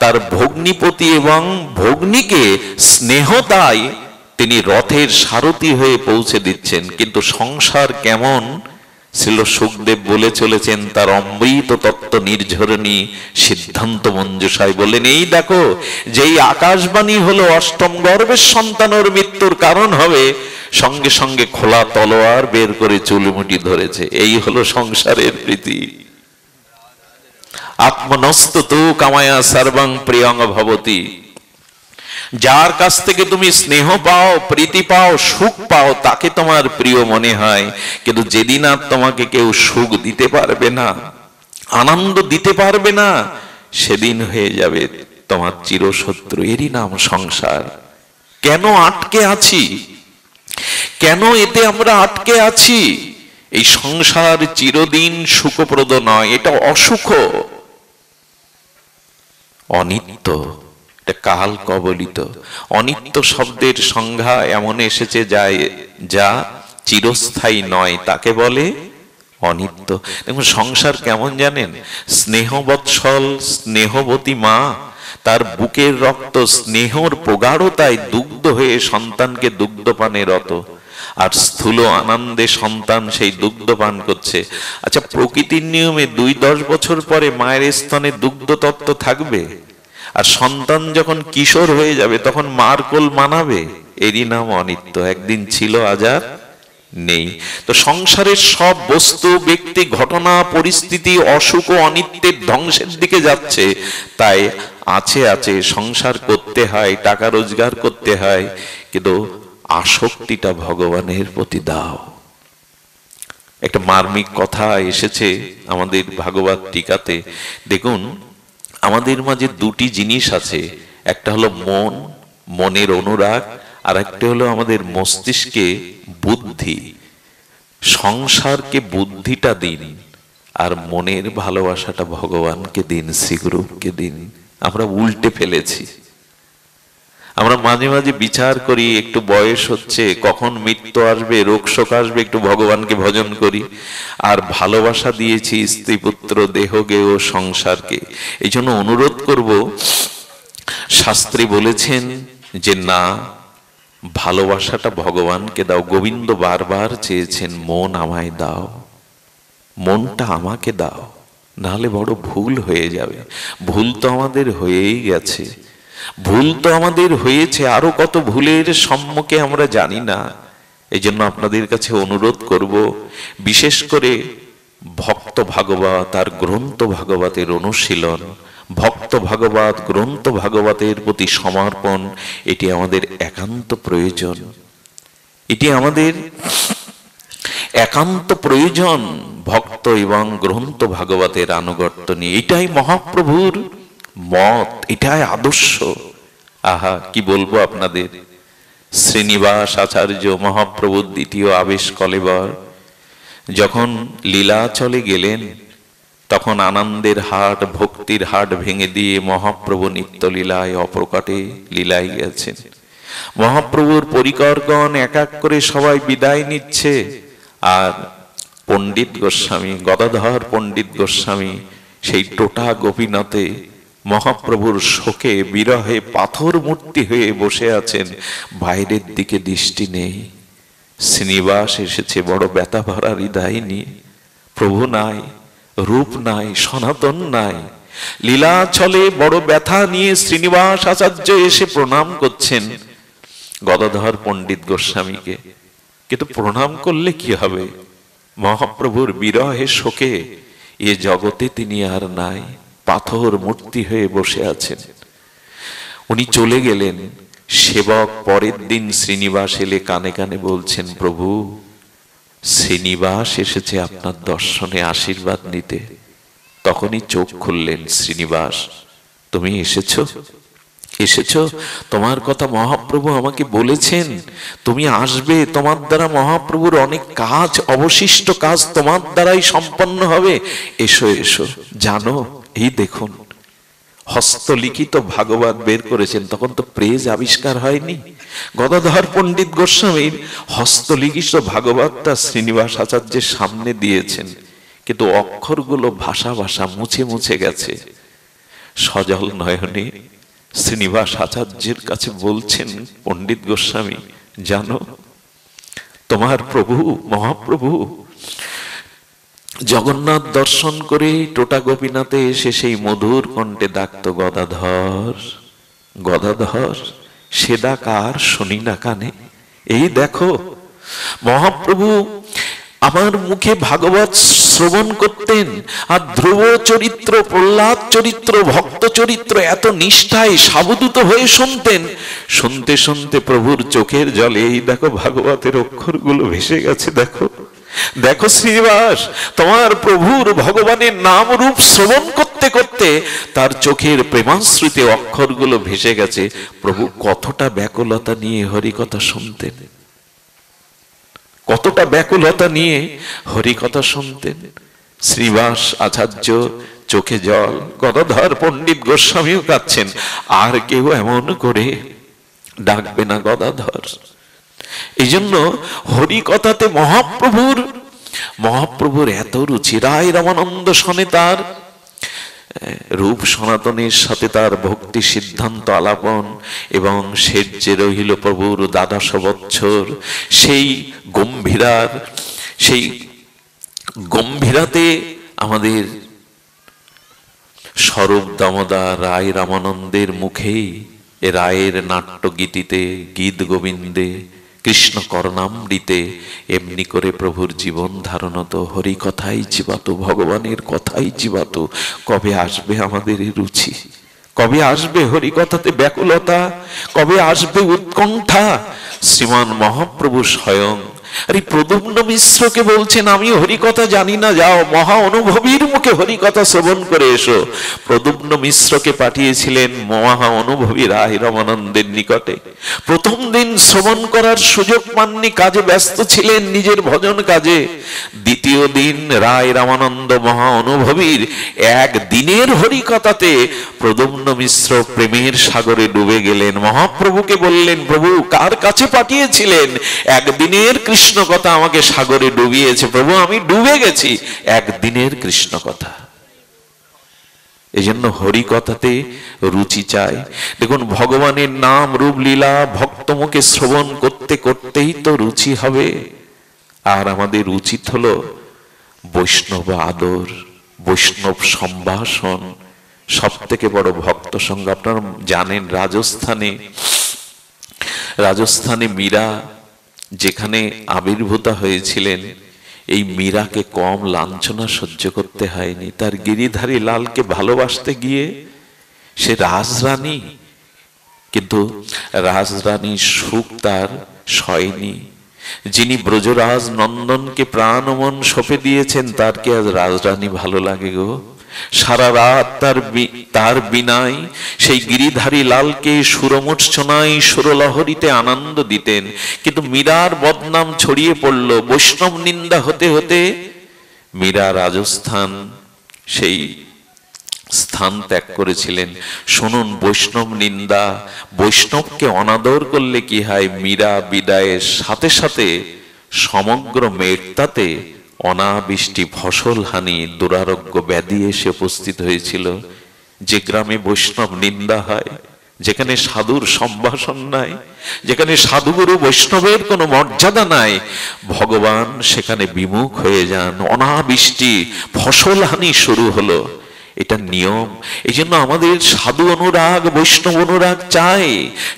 তার ভগ্নিপতি এবং ভগ্নিকে স্নেহ তাই তিনি রথের সারথি হয়ে পৌঁছে দিচ্ছেন। কিন্তু সংসার কেমন ছিল সুখদেব বলে চলেছেন তার অমৃত তত্ত্ব নির্ঝরণী সিদ্ধান্ত মঞ্জুষায় বলেন, এই দেখো যেই আকাশবাণী হলো অষ্টম গর্ভের সন্তানের মৃত্যুর কারণ হবে, সঙ্গে সঙ্গে খোলা তলোয়ার বের করে চুলমুটি ধরেছে। এই হলো সংসারের প্রীতি। আত্মনস্তু কামায়া সর্বং প্রিয়ং ভবতি। যার কাছ থেকে তুমি স্নেহ পাও, প্রীতি পাও, সুখ পাও, তাকে তোমার প্রিয় মনে হয়। কিন্তু যেদিন আর তোমাকে কেউ সুখ দিতে পারবে না, আনন্দ দিতে পারবে না, সেদিন হয়ে যাবে তোমার চিরশত্রু। এরই নাম সংসার। কেন আটকে আছি? কেন এতে আমরা আটকে আছি? এই সংসার চিরদিন সুখপ্রদ নয়, এটা অসুখ, অনিত্য, কাল কবলিত। অনিত্য শব্দের সংজ্ঞা এমন এসেছে যা চিরস্থায়ী নয়, তাকে বলে অনিত্য। দেখুন সংসার কেমন জানেন? স্নেহবৎসল স্নেহবতী মা তার বুকের রক্ত স্নেহর প্রগাঢ়তায় দুগ্ধ হয়ে সন্তানকে দুগ্ধপানে রত, আর স্থূল আনন্দে সন্তান সেই দুগ্ধ পান করছে। আচ্ছা, প্রকৃতির নিয়মে 2-10 বছর পরে মায়ের স্তনে দুগ্ধ তত্ত্ব থাকবে, আর সন্তান যখন কিশোর হয়ে যাবে তখন মার কোল মানাবে। এরই নাম অনিত্য। একদিন ছিল, আজ আর নেই। তো সংসারের সব বস্তু, ব্যক্তি, ঘটনা, পরিস্থিতি অসুখ ও অনিত্যের ধ্বংসের দিকে যাচ্ছে। তাই আছে আছে সংসার করতে হয়, টাকা রোজগার করতে হয়, কিন্তু আসক্তিটা ভগবানের প্রতি দাও। একটা মার্মিক কথা এসেছে আমাদের ভাগবত টিকাতে। দেখুন, আমাদের মাঝে দুটি জিনিস আছে, একটা হলো মন, মনের অনুরাগ, আর একটা হলো আমাদের মস্তিষ্কে বুদ্ধি। সংসারকে বুদ্ধিটা দিন, আর মনের ভালোবাসাটা ভগবানকে দিন, শ্রীগুরুকে দিন। আমরা উল্টে ফেলেছি। আমরা মাঝে মাঝে বিচার করি, একটু বয়স হচ্ছে, কখন মৃত্যু আসবে, রোগ শোক আসবে, একটু ভগবানকে ভজন করি। আর ভালোবাসা দিয়েছি স্ত্রী, পুত্র, দেহকে ও সংসারকে। এই জন্য অনুরোধ করব, শাস্ত্রী বলেছেন যে না, ভালোবাসাটা ভগবানকে দাও। গোবিন্দ বারবার চেয়েছেন, মন আমায় দাও, মনটা আমাকে দাও, নাহলে বড় ভুল হয়ে যাবে। ভুল তো আমাদের হয়েই গেছে, ভুল তো আমাদের হয়েছে, আরো কত ভুলের সম্মুখে আমরা জানি না। এই জন্য আপনাদের কাছে অনুরোধ করব, বিশেষ করে ভক্ত ভাগবত আর গ্রন্থ ভাগবতের অনুশীলন, ভক্ত ভাগবত গ্রন্থ ভাগবতের প্রতি সমর্পণ, এটি আমাদের একান্ত প্রয়োজন। এটি আমাদের একান্ত প্রয়োজন, ভক্ত এবং গ্রন্থ ভাগবতের আনুগত্য নিয়ে। এটাই মহাপ্রভুর মত, এটাই আদর্শ। আহা, কি বলবো আপনাদের। শ্রীনিবাস আচার্য মহাপ্রভুর দ্বিতীয় আবেশ কলেবর যখন লীলাচলে গেলেন, তখন আনন্দের হাট, ভক্তির হাট ভেঙে দিয়ে মহাপ্রভু নিত্য লীলায় অপ্রকটে লীলায় গেছেন। মহাপ্রভুর পরিকরগণ এক এক করে সবাই বিদায় নিচ্ছে, আর পণ্ডিত গোস্বামী, গদাধর পণ্ডিত গোস্বামী সেই টোটা গোপীনাথে মহাপ্রভুর শোকে বিরহে পাথর মূর্তি হয়ে বসে আছেন, বাইরের দিকে দৃষ্টি নেই। শ্রীনিবাস এসেছে বড় ব্যথা ভরা হৃদয় নিয়ে। প্রভু নাই, রূপ নাই, সনাতন নাই। লীলাচলে বড় ব্যথা নিয়ে শ্রীনিবাস আচার্য এসে প্রণাম করছেন গদাধর পণ্ডিত গোস্বামীকে। কিন্তু প্রণাম করলে কি হবে? মহাপ্রভুর বিরহে শোকে এ জগতে তিনি আর নাই। পাথর মূর্তি হয়ে বসে আছেন। উনি চলে গেলেন। সেবক পরের দিন শ্রীনিবাস এলে কানে কানে বলছেন, প্রভু শ্রীনিবাস এসেছে আপনার দর্শনে আশীর্বাদ নিতে। তখনই চোখ খুললেন শ্রীনিবাস, তুমি এসেছো? এসেছো? তোমার কথা মহাপ্রভু আমাকে বলেছেন, তুমি আসবে, তোমার দ্বারা মহাপ্রভুর অনেক কাজ, অবশিষ্ট কাজ তোমার দ্বারাই সম্পন্ন হবে। এসো এসো। জানো, এই দেখুন হস্তলিখিত ভাগবত বের করেছেন। তখন তো প্রেজ আবিষ্কার হয়নি। গদাধর পণ্ডিত গোস্বামীর হস্তলিখিত ভাগবতটা শ্রীনিবাস আচার্যের সামনে দিয়েছেন, কিন্তু অক্ষরগুলো ভাষা ভাষা মুছে মুছে গেছে। সজল নয়নে শ্রীনিবাস আচার্যের কাছে বলছেন পণ্ডিত গোস্বামী, জানো তোমার প্রভু মহাপ্রভু জগন্নাথ দর্শন করে টোটা গোপীনাথে এসে সেই মধুর কণ্ঠে ডাকত, গদাধর গদাধর। সে ডাক আর শুনি না কানে। এই দেখো মহাপ্রভু আমার মুখে ভাগবত শ্রবণ করতেন, আর ধ্রুব চরিত্র, প্রহ্লাদ চরিত্র, ভক্ত চরিত্র এত নিষ্ঠায় সাবধূত হয়ে শুনতেন। শুনতে শুনতে প্রভুর চোখের জলে এই দেখো ভাগবতের অক্ষরগুলো ভেসে গেছে। দেখো দেখো শ্রীনিবাস, তোমার প্রভুর ভগবানের নাম রূপ শ্রবণ করতে করতে তার চোখের প্রেমাশ্রিতে অক্ষরগুলো ভেসে গেছে। প্রভু কতটা ব্যাকুলতা নিয়ে হরিকথা শুনতেন, কতটা ব্যাকুলতা নিয়ে হরিকথা শুনতেন। শ্রীনিবাস আচার্য চোখে জল, গদাধর পণ্ডিত গোস্বামীও কাঁদছেন। আর কেউ এমন করে ডাকবে না গদাধর। এই জন্য হরিকথাতে মহাপ্রভুর এত রুচি। রায় রামানন্দ শোনে তার রূপ সনাতনের সাথে তার ভক্তি সিদ্ধান্ত আলাপন, এবং শেষ যে রহিল প্রভুর ১২০০ বৎসর, সেই গম্ভীরাতে আমাদের স্বরূপ দামোদর রায় রামানন্দের মুখেই এ রায়ের নাট্যগীতিতে, গীত গোবিন্দে, কৃষ্ণ করণামৃতে এমনি করে প্রভুর জীবন ধারণত হরিকথাই জীবাত, ভগবানের কথাই জীবাত। কবে আসবে আমাদের এই রুচি? কবে আসবে হরিকথাতে ব্যাকুলতা? কবে আসবে উৎকণ্ঠা? শ্রীমান মহাপ্রভু স্বয়ং আরে প্রদ্যুম্ন মিশ্রকে বলছেন, আমি হরিকথা জানি না, যাও মহা অনুভবীর মুখে হরিকথা শ্রবণ করে এসো। প্রদ্যুম্ন মিশ্রকে পাঠিয়েছিলেন মহা অনুভবী রায় রামানন্দের নিকটে। প্রথম দিন শ্রবণ করার সুযোগ পাননি, কাজে ব্যস্ত ছিলেন, নিজের ভজন কাজে। দ্বিতীয় দিন রায় রামানন্দ মহা অনুভবীর একদিনের হরিকথাতে প্রদ্যুম্ন মিশ্র প্রেমের সাগরে ডুবে গেলেন। মহাপ্রভুকে বললেন, প্রভু কার কাছে পাঠিয়েছিলেন? একদিনের কৃষ্ণ কথা আমাকে সাগরে ডুবিয়েছে প্রভু, আমি ডুবে গেছি। একদিনের কৃষ্ণ কথা। এই জন্য হরিকথাতে রুচি চাই। দেখুন ভগবানের নাম রূপ লীলা ভক্তমুখে শ্রবণ করতে করতেই তো রুচি হবে। আর আমাদের উচিত হলো বৈষ্ণব আদর, বৈষ্ণব সম্ভাষণ। সব থেকে বড় ভক্ত সঙ্গ আপনারা জানেন, রাজস্থানে মীরা যেখানে আবির্ভূত হয়েছিলেন, এই মীরাকে কম লাঞ্ছনা সহ্য করতে হয়নি। তার গিরিধারী লালকে ভালোবাসতে গিয়ে সে রাজরানী, কিন্তু রাজরানীর সুখ তার সয়নি। যিনি ব্রজরাজ নন্দনকে প্রাণ মন সঁপে দিয়েছেন, তার কি আজ রাজরানী ভালো লাগে গো? সারা রাত তার বিনায় সেই গিরিধারী লালকে সুরমূর্ছনায় সুরলহরীতে আনন্দ দিতেন। কিন্তু মীরার বদনাম ছড়িয়ে পড়ল, বৈষ্ণব নিন্দা হতে হতে মীরা রাজস্থান সেই স্থান ত্যাগ করেছিলেন। শুনুন বৈষ্ণব নিন্দা, বৈষ্ণবকে অনাদর করলে কি হয়? মীরা বিদায়ের সাথে সাথে সমগ্র মেঘতাতে অনাবৃষ্টি, ফসল হানি, দুরারোগ্য ব্যাধি এসে উপস্থিত হয়েছিল। যে গ্রামে বৈষ্ণব নিন্দা হয়, যেখানে সাধুর সম্ভাষণ নাই, যেখানে সাধুগুরু বৈষ্ণবের কোনো মর্যাদা নাই, ভগবান সেখানে বিমুখ হয়ে যান। অনাবৃষ্টি, ফসল হানি শুরু হলো। এটা নিয়ম। এই জন্য আমাদের সাধু অনুরাগ, বৈষ্ণব অনুরাগ চাই।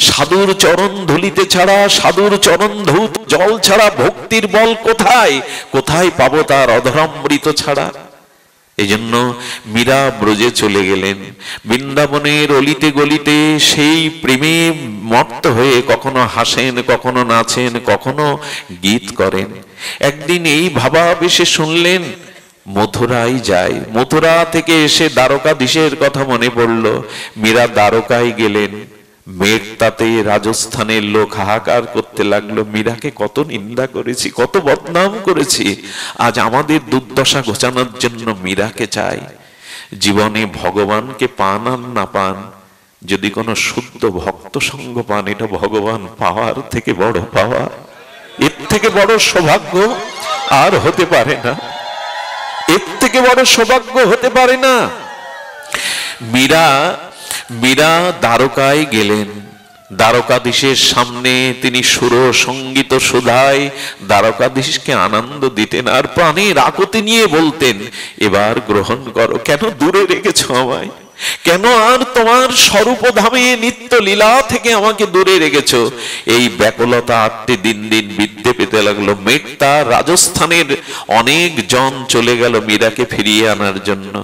সাধুর চরণ ধুলিতে ছাড়া, সাধুর চরণ ধৌত জল ছাড়া ভক্তির বল কোথায়? কোথায় পাবো তার অধরামৃত ছাড়া? এই জন্য মীরা ব্রজে চলে গেলেন। বৃন্দাবনের অলিতে গলিতে সেই প্রেমে মত্ত হয়ে কখনো হাসেন, কখনো নাচেন, কখনো গীত করেন। একদিন এই ভাবাবেশে শুনলেন মথুরায় যায়। মথুরা থেকে এসে দ্বারকাধীশের কথা মনে পড়ল। মীরা দ্বারকায় গেলেন। মেঘতাতে রাজস্থানের লোক হাহাকার করতে লাগলো, মীরাকে কত নিন্দা করেছি, কত বদনাম করেছি, আজ আমাদের দুর্দশা ঘোচানোর জন্য মীরাকে চাই। জীবনে ভগবানকে পান আর না পান, যদি কোনো শুদ্ধ ভক্ত সঙ্গ পান, এটা ভগবান পাওয়ার থেকে বড় পাওয়া, এর থেকে বড় সৌভাগ্য আর হতে পারে না, এর থেকে বড় সৌভাগ্য হতে পারে না। মীরা দ্বারকায় গেলেন। দ্বারকাধীশের সামনে তিনি সুর সঙ্গীত সুধায় দ্বারকাধীশকে আনন্দ দিতেন, আর প্রাণের আকুতি নিয়ে বলতেন, এবার গ্রহণ করো, কেন দূরে রেখেছো আমায়, কেন আর তোমার স্বরূপধামে নিত্য লীলা থেকে আমাকে দূরে রেখেছো। এই ব্যাকুলতা আটটি দিন দিন বৃদ্ধি পেতে লাগলো। মেঘতা রাজস্থানের অনেক জন চলে গেল মীরাকে ফিরিয়ে আনার জন্য।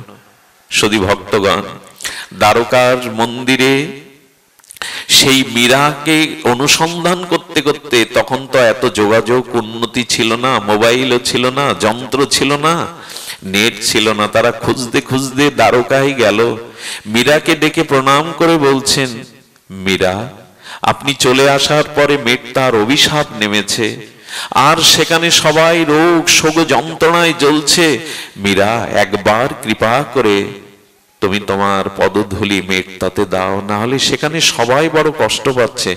সদী ভক্তগণ, দ্বারকার মন্দিরে সেই মীরাকে অনুসন্ধান করতে করতে, তখন তো এত যোগাযোগ উন্নতি ছিল না, মোবাইলও ছিল না, যন্ত্র ছিল না, নেট ছিল না, তারা খুঁজতে খুঁজতে দ্বারকায় গেল। মীরাকে ডেকে প্রণাম করে বলছেন, মীরা, আপনি চলে আসার পরে মেঘতার অভিশাপ নেমেছে, আর সেখানে সবাই রোগ শোক যন্ত্রণায় জ্বলছে। মীরা, একবার কৃপা করে তুমি তোমার পদধূলি মেঘতাতে দাও, না হলে সেখানে সবাই বড় কষ্ট পাচ্ছে।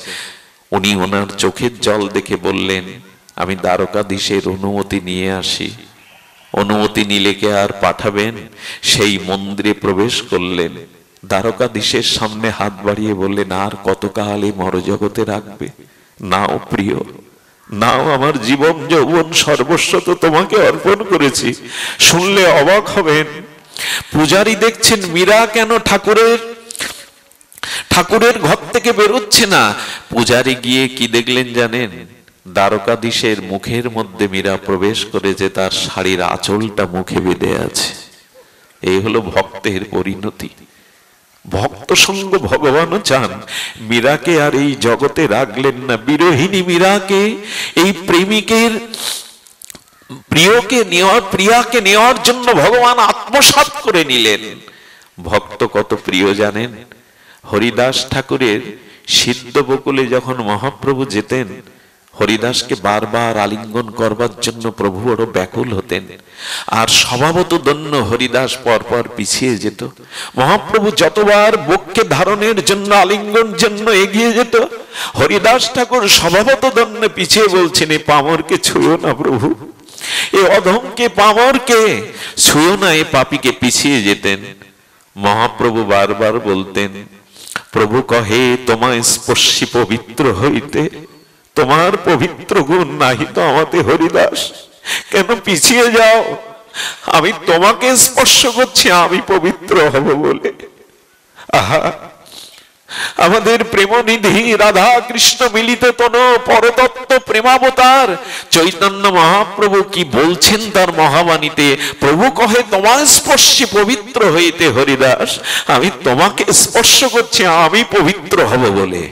উনি ওনার চোখের জল দেখে বললেন, আমি দ্বারকাধীশের অনুমতি নিয়ে আসি। অনুমতি নিলে কে আর পাঠাবেন? সেই মন্দিরে প্রবেশ করলেন। দ্বারকাধীশের সামনে হাত বাড়িয়ে বললেন, আর কতকাল এই মরজগতে রাখবে? নাও প্রিয়, নাও, আমার জীবন যৌবন সর্বস্ব তো তোমাকে অর্পণ করেছি। শুনলে অবাক হবেন, পূজারী দেখছেন মীরা কেন ঠাকুরের ঘর থেকে বেরোচ্ছে না। পূজারী গিয়ে কি দেখলেন জানেন? দ্বারকাধীশের মুখের মধ্যে মীরা প্রবেশ করেছে, তার শাড়ির আঁচলটা মুখে বেঁধে আছে। এই হলো ভক্তের পরিণতি। ভক্ত সঙ্গ ভগবানও চান। মীরাকে আর এই জগতে রাখলেন না। বিরোহিনী মীরাকে, এই প্রেমিকের প্রিয়াকে নেওয়ার জন্য ভগবান আত্মসাৎ করে নিলেন। ভক্ত কত প্রিয় জানেন? হরিদাস ঠাকুরের সিদ্ধ বকুলে যখন মহাপ্রভু যেতেন, হরিদাসকে বারবার আলিঙ্গন করবার জন্য প্রভু বড় ব্যাকুল হতেন, আর স্বভাবত দন্য হরিদাস পরপর পিছিয়ে যেত। মহাপ্রভু যতবার বক্ষে ধারণের জন্য আলিঙ্গন জন্য এগিয়ে যেত, হরিদাস ঠাকুর স্বভাবত দন্য পিছিয়ে বলছেন, এ পামরকে ছুঁয়ো না প্রভু, এ অধমকে পামরকে ছুঁয়ো না, এ পাপীকে পিছিয়ে যেতেন। মহাপ্রভু বারবার বলতেন, প্রভু কহে তোমায় স্পর্শী পবিত্র হইতে, তোমার পবিত্র গুণ নাহি তো আমাদের হরিদাস, কেন পিছিয়ে যাও? আমি তোমাকে স্পর্শ করছি, আমি পবিত্র হব বলে। আহা, আমাদের প্রেমনিধি রাধা কৃষ্ণ মিলিত তনু পরতত্ত্ব প্রেমাবতার চৈতন্য মহাপ্রভু কি বলছেন তার মহাবাণীতে? প্রভু কহে তোমার স্পর্শে পবিত্র হইতে হরিদাস, আমি তোমাকে স্পর্শ করছি, আমি পবিত্র হব বলে।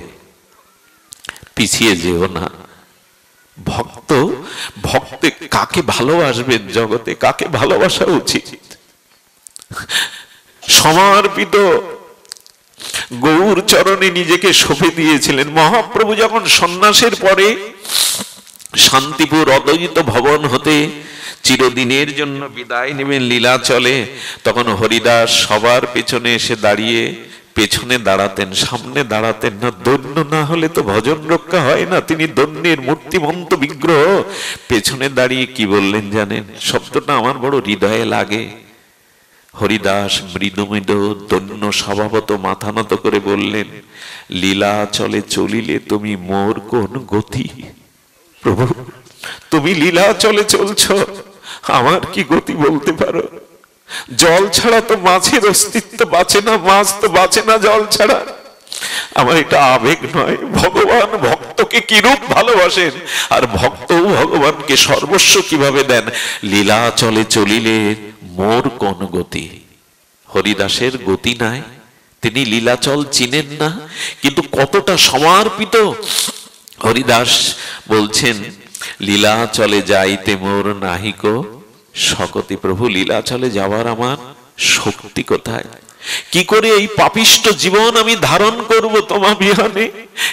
পিছিয়ে যেও না। ভক্ত কাকে ভালোবাসবেন জগতে? কাকে ভালোবাসা উচিত? সমর্পিত গৌর চরণে নিজেকে সঁপে দিয়েছিলেন। মহাপ্রভু যখন সন্ন্যাসের পরে শান্তিপুর অদ্বৈত ভবন হতে চিরদিনের জন্য বিদায় নেবেন লীলাচলে, তখন হরিদাস সবার পেছনে এসে দাঁড়িয়ে পেছনে দাঁড়াতেন, সামনে দাঁড়াতেন না। দৈন্য না হলে তো ভজন রক্ষা হয় না। তিনি দৈন্যের মূর্তিমন্ত বিগ্রহ। পেছনে দাঁড়িয়ে কি বললেন জানেন? শব্দটা আমার বড় হৃদয়ে লাগে। হরিদাস মৃদু মৃদু দৈন্য স্বভাবত মাথা নত করে বললেন, লীলা চলে চলিলে তুমি মোর কোন গতি? প্রভু, তুমি লীলা চলে চলছ, আমার কি গতি বলতে পারো? জল ছাড়া তো মাছের অস্তিত্ব বাঁচে না, মাছ তো বাঁচে না জল ছাড়া। আমার এটা আবেগ নয়। ভগবান ভক্তকে কিরূপ ভালোবাসেন, আর ভক্ত ভগবানকে সর্বস্ব কিভাবে দেন। লীলা চলে চলিলে মোর কোন গতি। হরিদাসের গতি নাই, তিনি লীলাচল চিনেন না, কিন্তু কতটা সমর্পিত। হরিদাস বলছেন, লীলা চলে যাইতে মোর নাহিক শকতি। প্রভু, লীলা চলে যাওয়ার আমার শক্তি কোথায়? কি করে এই পাপিষ্ট জীবন আমি ধারণ করব তোমা বিহানে?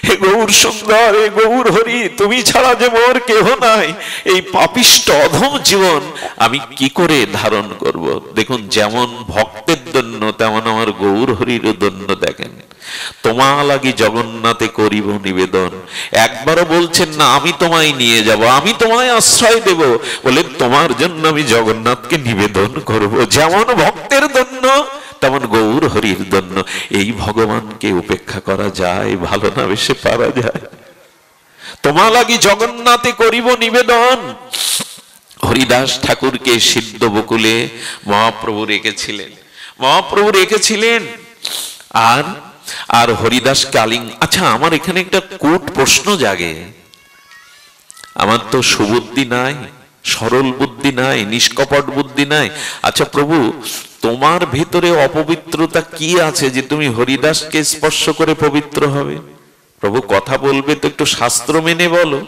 হে গৌর সুন্দর, হে গৌর হরি, তুমি ছাড়া যে মোর কেহ নাই। এই পাপিষ্ট অধম জীবন আমি কি করে ধারণ করব? দেখুন, যেমন ভক্তের দন্য তেমন আমার গৌর হরির দন্য। দেখেন, তোমা লাগি জগন্নাথে করিব নিবেদন। একবারও বলছেন না আমি তোমায় নিয়ে যাব, আমি তোমায় আশ্রয় দেব, বলে তোমার জন্য আমি জগন্নাথকে নিবেদন করব। যেমন ভক্তের দন্য তেমন গৌর হরির দন্য। এই ভগবানকে উপেক্ষা করা যায়? ভালো না বেশে পারা যায়? তোমা লাগি জগন্নাথে করিব নিবেদন। হরিদাস ঠাকুরকে সিদ্ধ বকুলে মহাপ্রভু রেখেছিলেন, মহাপ্রভু রেখেছিলেন। আর হরিদাস কালিং। আচ্ছা, আমার এখানে একটা কূট প্রশ্ন জাগে। আমার তো সুবুদ্ধি নাই, সরল বুদ্ধি নাই, নিষ্কপট বুদ্ধি নাই। আচ্ছা প্রভু, তোমার ভিতরে অপবিত্রতা কি আছে যে তুমি হরিদাসকে স্পর্শ করে পবিত্র হবে? প্রভু, কথা বলবে তো একটু শাস্ত্র মেনে বলো।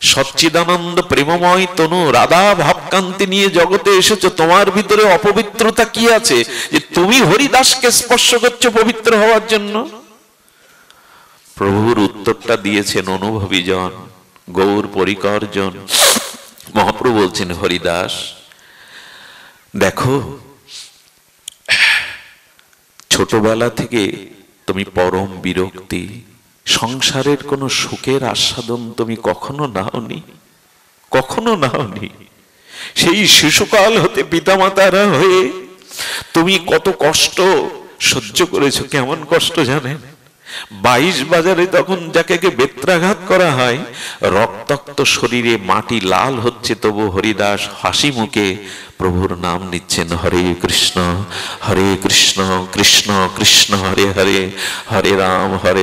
সচ্চিদানন্দ প্রেমময় তনু রাধা ভাবকান্তি নিয়ে জগতে এসেছো, তোমার ভিতরে অপবিত্রতা কি আছে যে তুমি হরিদাসকে স্পর্শ করছো পবিত্র হওয়ার জন্য? প্রভুর উত্তরটা দিয়েছেন অনুভবী জন, গৌর পরিকর জন। মহাপ্রভু বলছেন, হরিদাস দেখো, ছোটবেলা থেকে তুমি পরম বিরক্তি, সংসারের কোন সুখের আস্বাদন তুমি কখনো নাওনি, কখনো নাওনি। সেই শিশুকাল হতে পিতামাতারা হয়ে তুমি কত কষ্ট সহ্য করেছো। কেমন কষ্ট জানেন? 22 বাজারে তখন যাকে বেত্রাঘাত করা হয়, রক্তাক্ত শরীরে মাটি লাল হচ্ছে, তবু হরিদাস হাসি মুখে প্রভুর নাম নিচ্ছেন, হরে কৃষ্ণ কৃষ্ণ কৃষ্ণ হরে হরে, হরে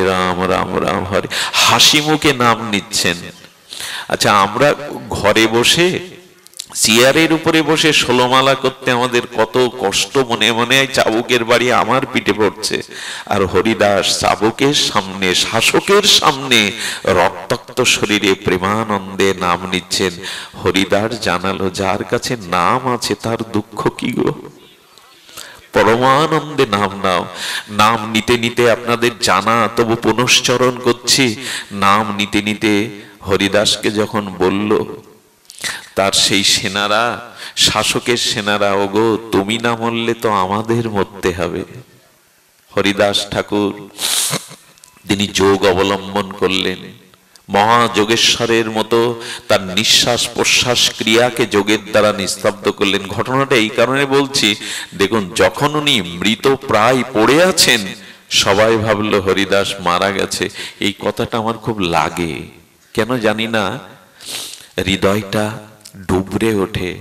রাম রাম রাম হরে। হাসি মুখে নাম নিচ্ছেন। আচ্ছা, আমরা ঘরে বসে চেয়ারের উপরে বসে 16 মালা করতে আমাদের কত কষ্ট, মনে মনে চাবুকের বাড়ি আমার পিঠে পড়ছে। আর হরিদাস চাবুকের সামনে, শাসকের সামনে রক্তাক্ত শরীরে প্রেমানন্দে নাম নিচ্ছেন। হরিদাস জানালো, যার কাছে নাম আছে তার দুঃখ কি গো? পরমানন্দে নাম নাও। নাম নিতে নিতে আপনাদের জানা, তবু পুনশ্চরণ করছি। নাম নিতে নিতে হরিদাসকে যখন বলল, তার সেই সেনারা, শাসকের সেনারা, ওগো তুমি না মরলে তো আমাদের মরতে হবে। হরিদাস ঠাকুর তিনি যোগ অবলম্বন করলেন, মহাযোগেশ্বরের মতো তার নিঃশ্বাস প্রশ্বাস ক্রিয়াকে যোগের দ্বারা নিস্তব্ধ করলেন। ঘটনাটা এই কারণে বলছি, দেখুন যখন উনি মৃত প্রায় পড়ে আছেন, সবাই ভাবলো হরিদাস মারা গেছে। এই কথাটা আমার খুব লাগে, কেন জানি না, হৃদয়টা ডুবরে ওঠে।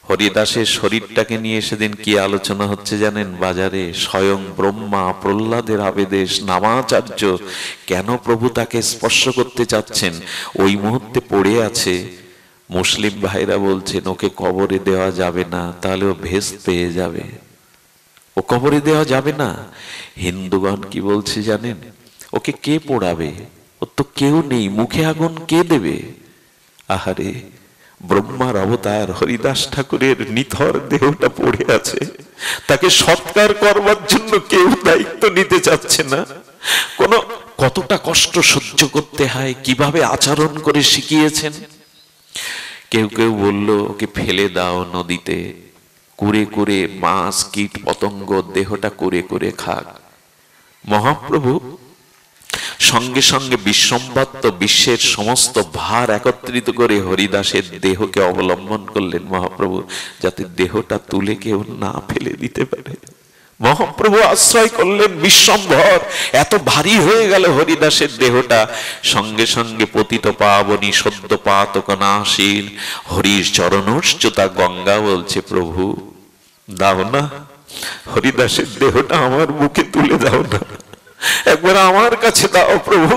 হরিদাসের শরীরটাকে নিয়ে সেদিন কি আলোচনা হচ্ছে জানেন বাজারে? স্বয়ং ব্রহ্মা প্রহ্লাদের আবেদেশ, নামাচার্য কেন প্রভু তাকে স্পর্শ করতে চাচ্ছেন? ওই মুহূর্তে পড়ে আছে। মুসলিম ভাইরা বলছেন ওকে কবরে দেওয়া যাবে না, তাহলে ও ভেস পেয়ে যাবে, ও কবরে দেওয়া যাবে না। হিন্দুগণ কি বলছে জানেন? ওকে কে পোড়াবে? ওর তো কেউ নেই, মুখে আগুন কে দেবে? আহারে, ব্রহ্মার অবতার হরিদাস ঠাকুরের নিথর দেহটা পড়ে আছে, তাকে সৎকার করবার জন্য কেউ দায়িত্ব নিতে চাচ্ছে না। কতটা কষ্ট সহ্য করতে হয়, কিভাবে আচরণ করে শিখিয়েছেন। কেউ কেউ বলল ওকে ফেলে দাও নদীতে, কুরে কুরে মাছ কীট পতঙ্গ দেহটা কুরে কুরে খাক। মহাপ্রভু সঙ্গে সঙ্গে বিশ্বম্ভত্ত বিশ্বের সমস্ত ভার একত্রিত করে হরিদাসের দেহকে অবলম্বন করলেন মহাপ্রভু, যাতে দেহটা তুলে কেউ না ফেলে দিতে পারে। মহাপ্রভু আশ্রয় করলেন বিশ্বম্ভর। এত ভারী হয়ে গেল হরিদাসের দেহটা। সঙ্গে সঙ্গে পতিত পাবনী সদ্য পাতক নাশীল হরির চরণোচ্চতা গঙ্গা বলছে, প্রভু দাও না, হরিদাসের দেহটা আমার বুকে তুলে দাও না। একবার আমার কাছে দাও প্রভু।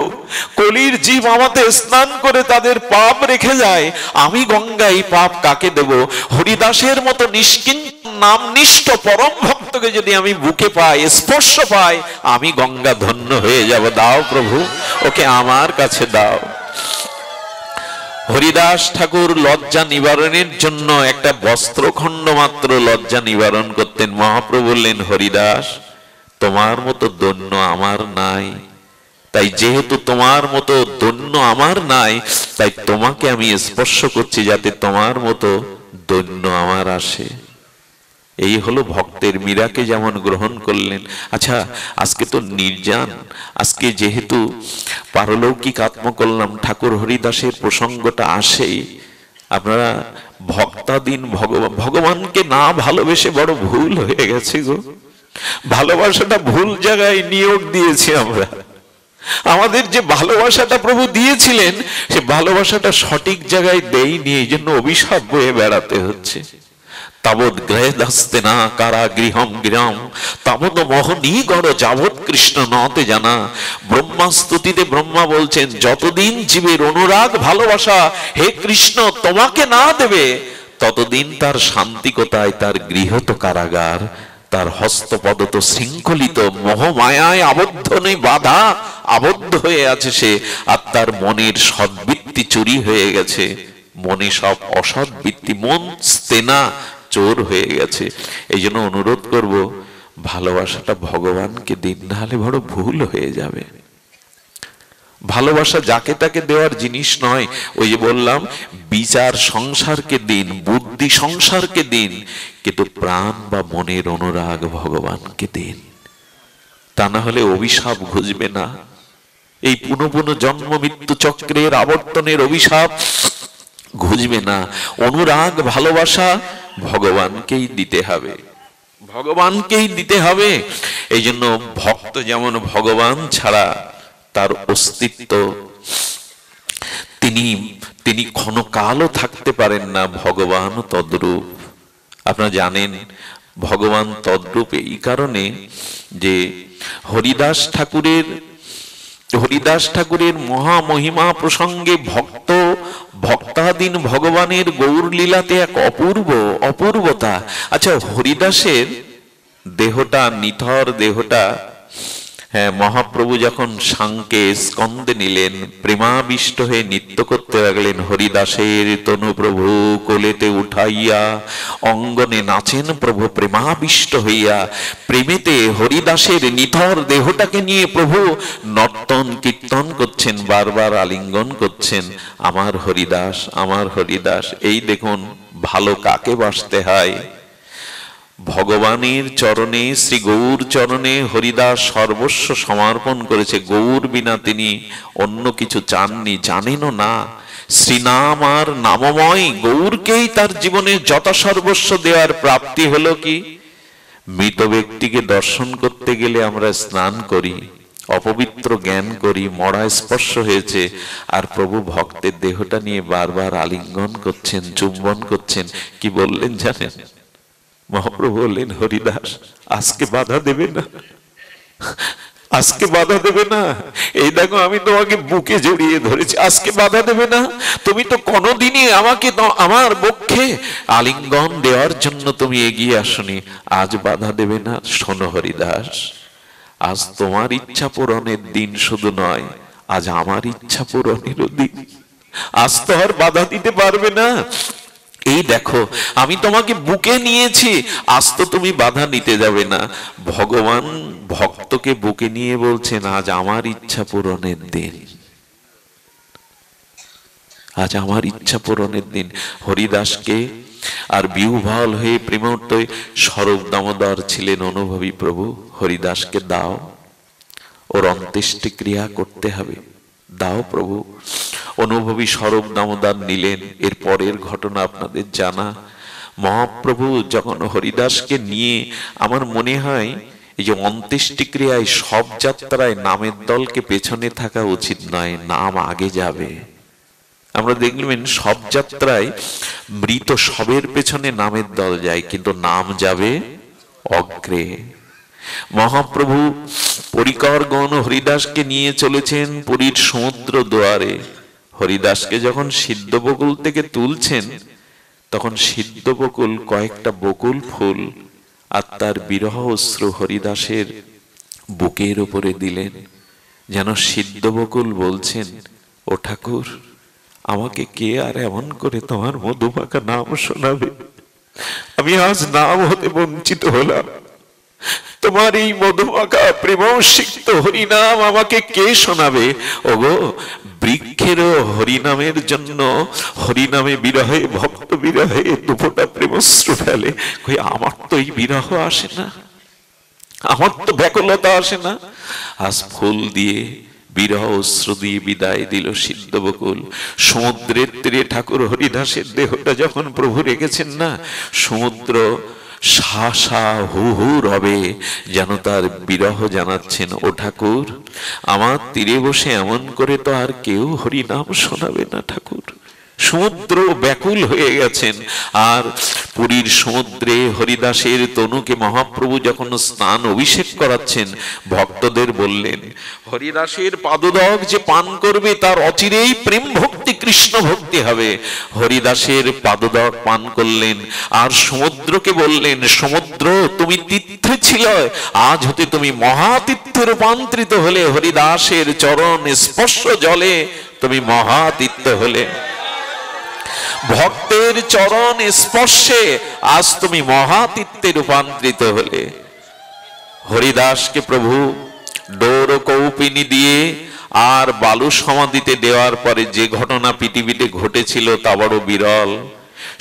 কলির জীব আমাতে স্নান করে তাদের পাপ রেখে যায়, আমি গঙ্গা এই পাপ কাকে দেব? হরিদাসের মতো নিষ্কিঞ্চন নামনিষ্ঠ পরম ভক্তকে যদি আমি বুকে পাই, স্পর্শ পাই, আমি গঙ্গা ধন্য হয়ে যাব। দাও প্রভু, ওকে আমার কাছে দাও। হরিদাস ঠাকুর লজ্জা নিবারণের জন্য একটা বস্ত্রখণ্ড মাত্র লজ্জা নিবারণ করতেন। মহাপ্রভু বললেন, হরিদাস, তোমার মতো দৈন্য আমার নাই, তাই যেহেতু তোমার মতো দৈন্য আমার নাই, তাই তোমাকে আমি স্পর্শ করছি যাতে তোমার মতো দৈন্য আমার আসে। এই হলো ভক্তের। মীরাকে যেমন গ্রহণ করলেন। আচ্ছা, আজকে তো নির্জান, আজকে যেহেতু পারলৌকিক আত্মকল্যাণ ঠাকুর হরিদাসের প্রসঙ্গটা আসেই, আপনারা ভক্তাধীন ভগবানকে না ভালোবেসে বড় ভুল হয়ে গেছে গো। ভালোবাসাটা ভুল জায়গায় নিয়োগ দিয়েছি আমরা। আমাদের যে ভালোবাসাটা প্রভু দিয়েছিলেন, সে ভালোবাসাটা সঠিক জায়গায় দেয়নি, এই জন্য অভিশাপ বয়ে বেড়াতে হচ্ছে। তাবৎ গ্রহেদাস্তে না কারা গৃহম গৃহম তাবৎ মোহনী গড় যাবৎ কৃষ্ণ নতে জানা। ব্রহ্মা স্তুতিতে ব্রহ্মা বলছেন, যতদিন জীবের অনুরাগ ভালোবাসা হে কৃষ্ণ তোমাকে না দেবে, ততদিন তার শান্তি কোথায়? তার গৃহ তো কারাগার, তার হস্তপদ তো শৃঙ্খলিত, মোহমায়ায় আবদ্ধ নেই, বাধা আবদ্ধ হয়ে আছে সে। আর তার মনের সদ্বৃত্তি চুরি হয়ে গেছে, মনে সব অসদ্বৃত্তি, মন স্তেনা চোর হয়ে গেছে। এই জন্য অনুরোধ করব, ভালোবাসাটা ভগবানকে দিন, না হলে বড় ভুল হয়ে যাবে। ভালোবাসা যাকে তাকে দেওয়ার জিনিস নয়। ওই যে বললাম, বিচার সংসারকে দিন, বুদ্ধি সংসারকে দিন, কিন্তু প্রাণ বা মনের অনুরাগ ভগবানকে দিন। তা না হলে অভিশাপ ঘুচবে না। এই পুনঃ পুনঃ জন্ম মৃত্যু চক্রের আবর্তনের অভিশাপ ঘুচবে না। অনুরাগ ভালোবাসা ভগবানকেই দিতে হবে, ভগবানকেই দিতে হবে। এই জন্য ভক্ত যেমন ভগবান ছাড়া তার অস্তিত্ব, তিনি ক্ষণকালও থাকতে পারেন না, ভগবান তদ্রূপ। আপনারা জানেন ভগবান তদ্রূপ এই কারণে যে হরিদাস ঠাকুরের মহামহিমা প্রসঙ্গে ভক্তাধীন ভগবানের গৌর লীলাতে এক অপূর্বতা। আচ্ছা, হরিদাসের দেহটা, নিথর দেহটা, হ্যাঁ, মহাপ্রভু যখন সাংকে স্কন্দে নিলেন, প্রেমাবিষ্ট হয়ে নৃত্য করতে লাগলেন। হরিদাসের তনু প্রভু কোলেতে উঠাইয়া অঙ্গনে নাচেন প্রভু প্রেমাবিষ্ট হইয়া। প্রেমেতে হরিদাসের নিথর দেহটাকে নিয়ে প্রভু নর্তন কীর্তন করছেন, বারবার আলিঙ্গন করছেন, আমার হরিদাস, আমার হরিদাস। এই দেখুন ভালো কাকে বাসতে হয়। ভগবানের চরণে, শ্রী গৌর চরণে হরিদাস সর্বস্ব সমর্পণ করেছে। গৌর বিনা তিনি অন্য কিছু চাননি, জানেনও না। শ্রীনাম আর নামময় গৌরকেই তার জীবনে যত সর্বস্ব দেওয়ার প্রাপ্তি হলো কি? মৃত ব্যক্তিকে দর্শন করতে গেলে আমরা স্নান করি, অপবিত্র জ্ঞান করি, মরা স্পর্শ হয়েছে, আর প্রভু ভক্তের দেহটা নিয়ে বারবার আলিঙ্গন করছেন, চুম্বন করছেন। কি বললেন জানেন? মহাপ্রভু বললেন, হরিদাস আজকে বাধা দেবে না, আজকে বাধা দেবে না। এই দেখো আমি তোমাকে বুকে জড়িয়ে ধরেছি, আজকে বাধা দেবে না? তুমি তো কোনোদিনই আমাকে আমার বক্ষে আলিঙ্গন দেওয়ার জন্য তুমি এগিয়ে আসনি, আজ বাধা দেবে না? শোনো হরিদাস, আজ তোমার ইচ্ছা পূরণের দিন শুধু নয়, আজ আমার ইচ্ছা পূরণেরও দিন। আজ তো আর বাধা দিতে পারবে না। এই দেখো আমি তোমাকে বুকে নিয়েছি, আজ তো তুমি বাধা নিতে যাবে না। ভগবান ভক্তকে বুকে নিয়ে বলছেন, আজ আমার ইচ্ছা পূরণের দিন, আজ আমার ইচ্ছা পূরণের দিন। হরিদাসকে আর বিহ্বল হয়ে প্রেমর্ত স্বরূপ দামোদর ছিলেন অনুভবী প্রভু, হরিদাসকে দাও, ওর অন্ত্যেষ্টি ক্রিয়া করতে হবে, দাও প্রভু। অনুভবী স্বরূপ দামোদর নিলেন। এর পরের ঘটনা আপনাদের জানা। মহাপ্রভু যখন হরিদাসকে নিয়ে, আমার মনে হয় এই যে অন্ত্যেষ্টি ক্রিয়ায় সব যাত্রায় নামের দলকে পেছনে থাকা উচিত নয়, নাম আগে যাবে। আমরা দেখবেন সব যাত্রায় মৃত সবের পেছনে নামের দল যায়, কিন্তু নাম যাবে অগ্রে। মহাপ্রভু পরিকরগণ হরিদাসকে নিয়ে চলেছেন পুরীর সমুদ্র দুয়ারে। হরিদাসকে যখন সিদ্ধ বকুল থেকে তুলছেন, তখন সিদ্ধ বকুল কয়েকটা বকুল ফুল আর তার বিরহ অশ্রু হরিদাসের বুকের উপরে দিলেন, যেন সিদ্ধ বকুল বলছেন, ও ঠাকুর, আমাকে কে আর এমন করে তোমার মধুমাখা নাম শোনাবে? আমি আজ নাম হতে বঞ্চিত হলাম। তোমার এই মধুমাখা প্রেমসিক্ত হরিনাম আমাকে কে শোনাবে? ওগো, বৃক্ষেরও হরিনামের জন্য, হরিনামে বিরহে, ভক্ত বিরহে দুফোঁটা প্রেমশ্রু ফেলে। কই, আমার তো এই বিরহ আসে না, আমার তো ব্যাকুলতা আসে না। আজ ফুল দিয়ে, বিরহ অশ্রু দিয়ে বিদায় দিল সিদ্ধ বকুল। সমুদ্রের তীরে ঠাকুর হরিদাসের দেহটা যখন প্রভু রেখেছেন না, সমুদ্র সা সা হু হু রবে, যেন তার বিরহ জানাচ্ছেন, ও ঠাকুর, আমার তীরে বসে এমন করে তো আর কেউ হরিনাম শোনাবে না ঠাকুর। সমুদ্র ব্যাকুল হয়ে গেছেন। আর পুরীর সমুদ্রে হরিদাসের তনুকে মহাপ্রভু যখন স্নান অভিষেক করাচ্ছেন, ভক্তদের বললেন, হরিদাসের পাদদক যে পান করবে তার অচিরেই প্রেম ভক্তি, কৃষ্ণ ভক্তি হবে। হরিদাসের পাদদক পান করলেন আর সমুদ্রকে বললেন, সমুদ্র, তুমি তীর্থে ছিল, আজ হতে তুমি মহাতীর্থে রূপান্তরিত হলে। হরিদাসের চরণ স্পর্শ জলে তুমি মহাতীর্থ হলে। ভক্তের চরণ স্পর্শে আজ তুমি মহাতীর্থে রূপান্তরিত হলে। হরিদাসকে প্রভু ডোর কৌপিনী দিয়ে আর বালু সমাধিতে দেওয়ার পরে যে ঘটনা পৃথিবীতে ঘটেছিল তা বড় বিরল।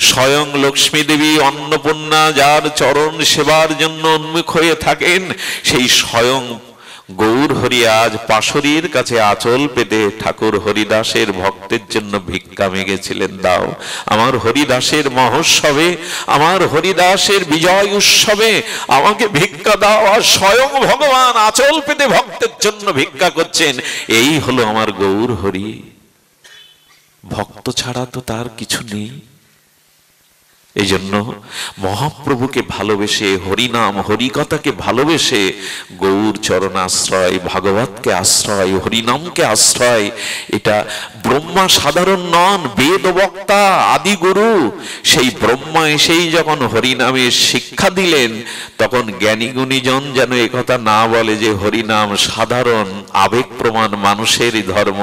স্বয়ং লক্ষ্মী দেবী অন্নপূর্ণা যার চরণ সেবার জন্য উন্মুখ হয়ে থাকেন, সেই স্বয়ং গৌর হরি আজ পাশরীর কাছে আঁচল পেতে ঠাকুর হরিদাসের ভক্তের জন্য ভিক্ষা মেগেছিলেন, দাও আমার হরিদাসের মহোৎসবে, আমার হরিদাসের বিজয় উৎসবে আমাকে ভিক্ষা দাও। আর স্বয়ং ভগবান আঁচল পেতে ভক্তের জন্য ভিক্ষা করছেন। এই হলো আমার গৌর হরি। ভক্ত ছাড়া তো তার কিছু নেই। এই জন্য মহাপ্রভুকে ভালোবেসে, হরিনাম হরিকথাকে ভালোবেসে, গৌর চরণ আশ্রয়, ভাগবতকে আশ্রয়, হরিনামকে আশ্রয়। এটা ব্রহ্মা সাধারণ নন, বেদ বক্তা আদি গুরু। সেই ব্রহ্মা এসেই যখন হরিনামের শিক্ষা দিলেন, তখন জ্ঞানী গুণীজন যেন একথা না বলে যে হরিনাম সাধারণ আবেগ প্রমাণ মানুষের ধর্ম।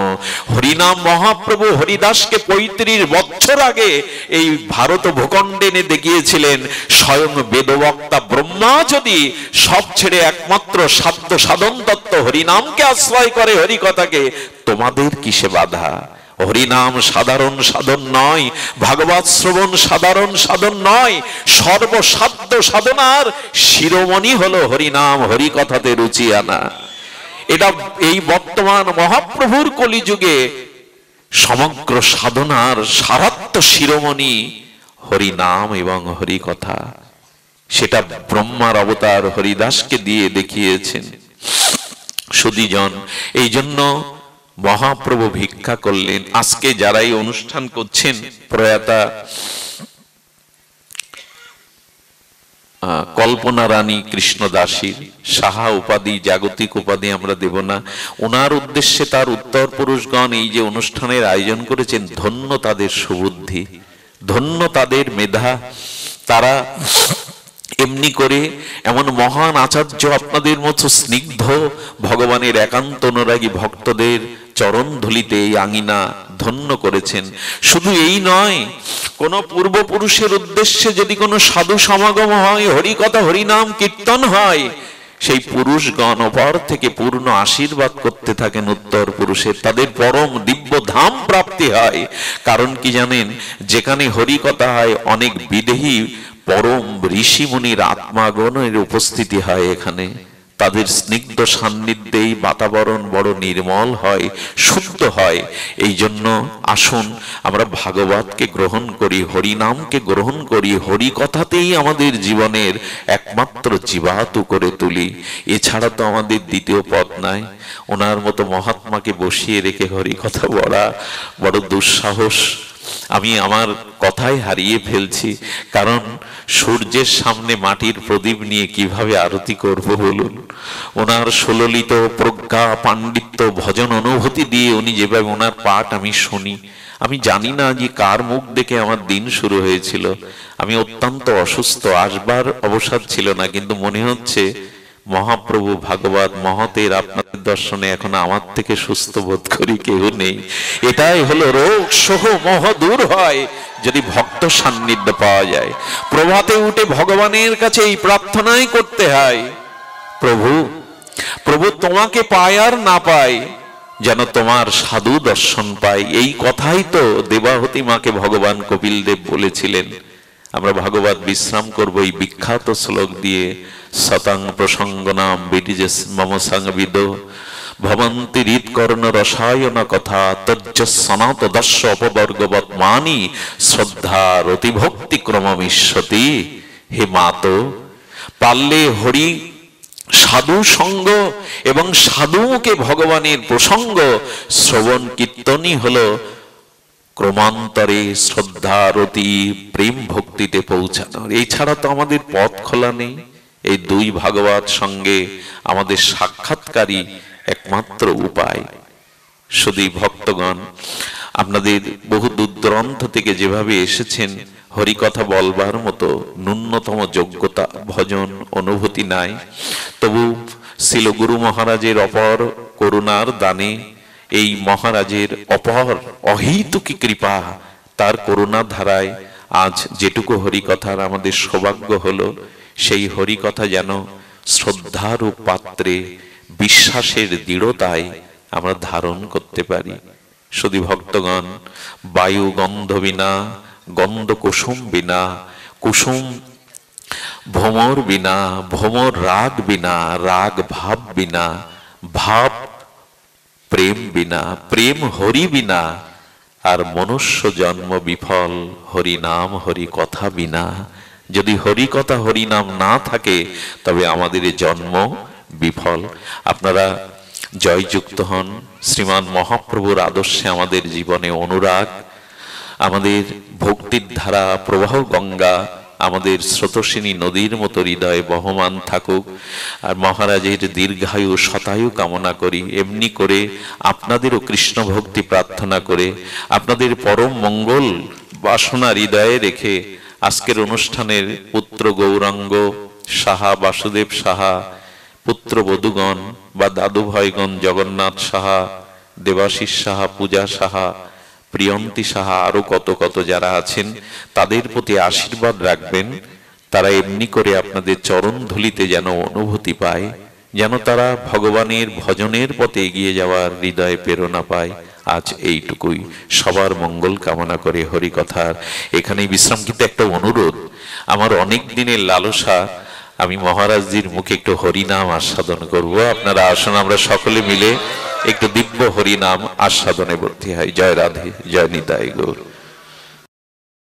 হরিনাম মহাপ্রভু হরিদাসকে 35 বছর আগে এই ভারত ভূখণ্ডে এনে দেখিয়েছিলেন। স্বয়ং বেদবক্তা ব্রহ্মা যদি সব ছেড়ে একমাত্র সাধ্য সাধন তত্ত্ব হরিনামকে আশ্রয় করে, হরিকথাকে, তোমাদের কিসে বাধা? হরিনাম সাধারণ সাধন নয়, ভাগবত শ্রবণ সাধারণ সাধন নয়, সর্বসাধ্য সাধনার শিরোমণি হলো হরিনাম হরিকথাতে রুচি আনা। এটা এই বর্তমান মহাপ্রভুর কলিযুগে সমগ্র সাধনার সারাত্ম শিরোমণি হরিনাম এবং হরিকথা। সেটা ব্রহ্মার অবতার হরিদাসকে দিয়ে দেখিয়েছেন সুধীজন। এই জন্য মহাপ্রভু ভিক্ষা করলেন। আজকে যারা এই অনুষ্ঠান করছেন, প্রয়াতা কল্পনা রানী কৃষ্ণদাসীর সাহা উপাধি, জাগতিক উপাধি আমরা দেব না। ওনার উদ্দেশ্যে তার উত্তর পুরুষগণ এই যে অনুষ্ঠানের আয়োজন করেছেন, ধন্য তাদের সুবুদ্ধি, ধন্য তাদের মেধা। তারা এমনি করে এমন মহান আচার্য, আপনাদের মতো স্নিগ্ধ ভগবানের একান্ত অনুরাগী ভক্তদের চরণ ধুলিতে এই আঙিনা ধন্য করেছেন। শুধু এই নয়, কোন পূর্বপুরুষের উদ্দেশ্যে যদি কোনো সাধু সমাগম হয়, হরিকথা হরিনাম কীর্তন হয়, সেই পুরুষগণ অপর থেকে পূর্ণ আশীর্বাদ করতে থাকেন উত্তর পুরুষের, তাদের পরম দিব্য ধাম প্রাপ্তি হয়। কারণ কি জানেন? যেখানে হরিকথা হয়, অনেক বিদেহী পরম ঋষি মুনির আত্মাগণের উপস্থিতি হয় এখানে। তাদের স্নিগ্ধ সান্নিধ্যেই বাতাবরণ বড় নির্মল হয়, শুদ্ধ হয়। এই জন্য আসুন আমরা ভাগবতকে গ্রহণ করি, হরিনামকে গ্রহণ করি, হরিকথাতেই আমাদের জীবনের একমাত্র জীবাতু করে তুলি। এছাড়া তো আমাদের দ্বিতীয় পথ নাই। ওনার মতো মহাত্মাকে বসিয়ে রেখে হরিকথা বলা বড় দুঃসাহস। আমি আমার কথাই হারিয়ে ফেলছি, কারণ সূর্যের সামনে মাটির প্রদীপ নিয়ে কিভাবে আরতি করব বলুন। ওনার সুললিত প্রজ্ঞা পাণ্ডিত্য ভজন অনুভূতি দিয়ে উনি যেভাবে ওনার পাঠ আমি শুনি, আমি জানি না যে কার মুখ দেখে আমার দিন শুরু হয়েছিল। আমি অত্যন্ত অসুস্থ, আসবার অবসাদ ছিল না, কিন্তু মনে হচ্ছে মহাপ্রভু ভাগবত মহতের আপনাদের দর্শনে এখন আমার থেকে সুস্থ বোধ করি কেউ নেই। এটাই হলো রোগ সহ মোহ দূর হয় যদি ভক্ত সান্নিধ্য পাওয়া যায়। প্রভাতে উঠে ভগবানের কাছে এই প্রার্থনাই করতে হয়, প্রভু প্রভু তোমাকে পায় আর না পায়, যেন তোমার সাধু দর্শন পাই। এই কথাই তো দেবাহতী মাকে ভগবান কপিল দেব বলেছিলেন। আমরা ভাগবত বিশ্রাম করব এই বিখ্যাত শ্লোক দিয়ে। শতাং প্রসঙ্গ নাম বিটিজেস মম সংবিদ ভবন্তি হৃৎকর্ণ রসায়ন কথা তজ্জ সনাত দর্শ অপবর্গবৎ মানি শ্রদ্ধা রতি ভক্তি ক্রমমিষ্যতি। হে মাতো, পারলে হরি সাধু সঙ্গ এবং সাধুকে ভগবানের প্রসঙ্গ শ্রবণ কীর্তনই হলো ক্রমান্তরে শ্রদ্ধা রতি প্রেম ভক্তিতে পৌঁছানোর। এছাড়া তো আমাদের পথ খোলা নেই। এই দুই ভাগবত সঙ্গে আমাদের সাক্ষাৎকারী একমাত্র উপায়। শুধু ভক্তগণ, আপনাদের বহু দূর দূরান্ত থেকে যেভাবে এসেছেন, হরিকথা বলবার মতো ন্যূনতম যোগ্যতা ভজন অনুভূতি নাই, তবু শিল গুরু মহারাজের অপর করুণার দানে, এই মহারাজের অপর অহেতুকী কৃপা, তার করুণা ধারায় আজ যেটুকু হরিকথার আমাদের সৌভাগ্য হলো, সেই হরিকথা যেন শ্রদ্ধারূপ পাত্রে বিশ্বাসের দৃঢ়তায় আমরা ধারণ করতে পারি। শুধু ভক্তগণ, বায়ু গন্ধ বিনা, গন্ধ কুসুম বিনা, কুসুম ভ্রমর বিনা, ভ্রমর রাগ বিনা, রাগ ভাব বিনা, ভাব প্রেম বিনা, প্রেম হরি বিনা, আর মনুষ্য জন্ম বিফল হরি নাম হরি কথা বিনা। যদি হরি কথা হরি নাম না থাকে তবে আমাদের জন্ম বিফল। আপনারা জয়যুক্ত হন। শ্রীমান মহাপ্রভুর আদর্শে আমাদের জীবনে অনুরাগ, আমাদের ভক্তির ধারা প্রবাহ গঙ্গা আমাদের স্রোতস্বিনী নদীর মতো হৃদয়ে বহমান থাকুক। আর মহারাজের দীর্ঘায়ু শতায়ু কামনা করি। এমনি করে আপনাদেরও কৃষ্ণ ভক্তি প্রার্থনা করে, আপনাদের পরম মঙ্গল বাসনা হৃদয়ে রেখে আজকের অনুষ্ঠানের পুত্র গৌরাঙ্গ সাহা, বাসুদেব সাহা, পুত্র বধূগণ বা দাদু ভাইগণ জগন্নাথ সাহা, দেবাশিস সাহা, পূজা সাহা, প্রিয়ন্তী সাহা, আরো কত কত যারা আছেন, তাদের প্রতি আশীর্বাদ রাখবেন। তারা এমনি করে আপনাদের চরণ ধুলিতে যেন অনুভূতি পায়, যেন তারা ভগবানের ভজনের পথে এগিয়ে যাওয়ার হৃদয়ে প্রেরণা পায়। আজ এইটুকুই, সবার মঙ্গল কামনা করে হরিকথার এখানেই বিশ্রাম। কিন্তু একটা অনুরোধ, আমার অনেক দিনের লালসা, আমি মহারাজজির মুখে একটু হরিনাম আস্বাদন করব। আপনারা আসুন, আমরা সকলে মিলে একটু দিব্য হরিনাম আস্বাদনে ভর্তি হয়। জয় রাধে, জয় নিতাই গৌর।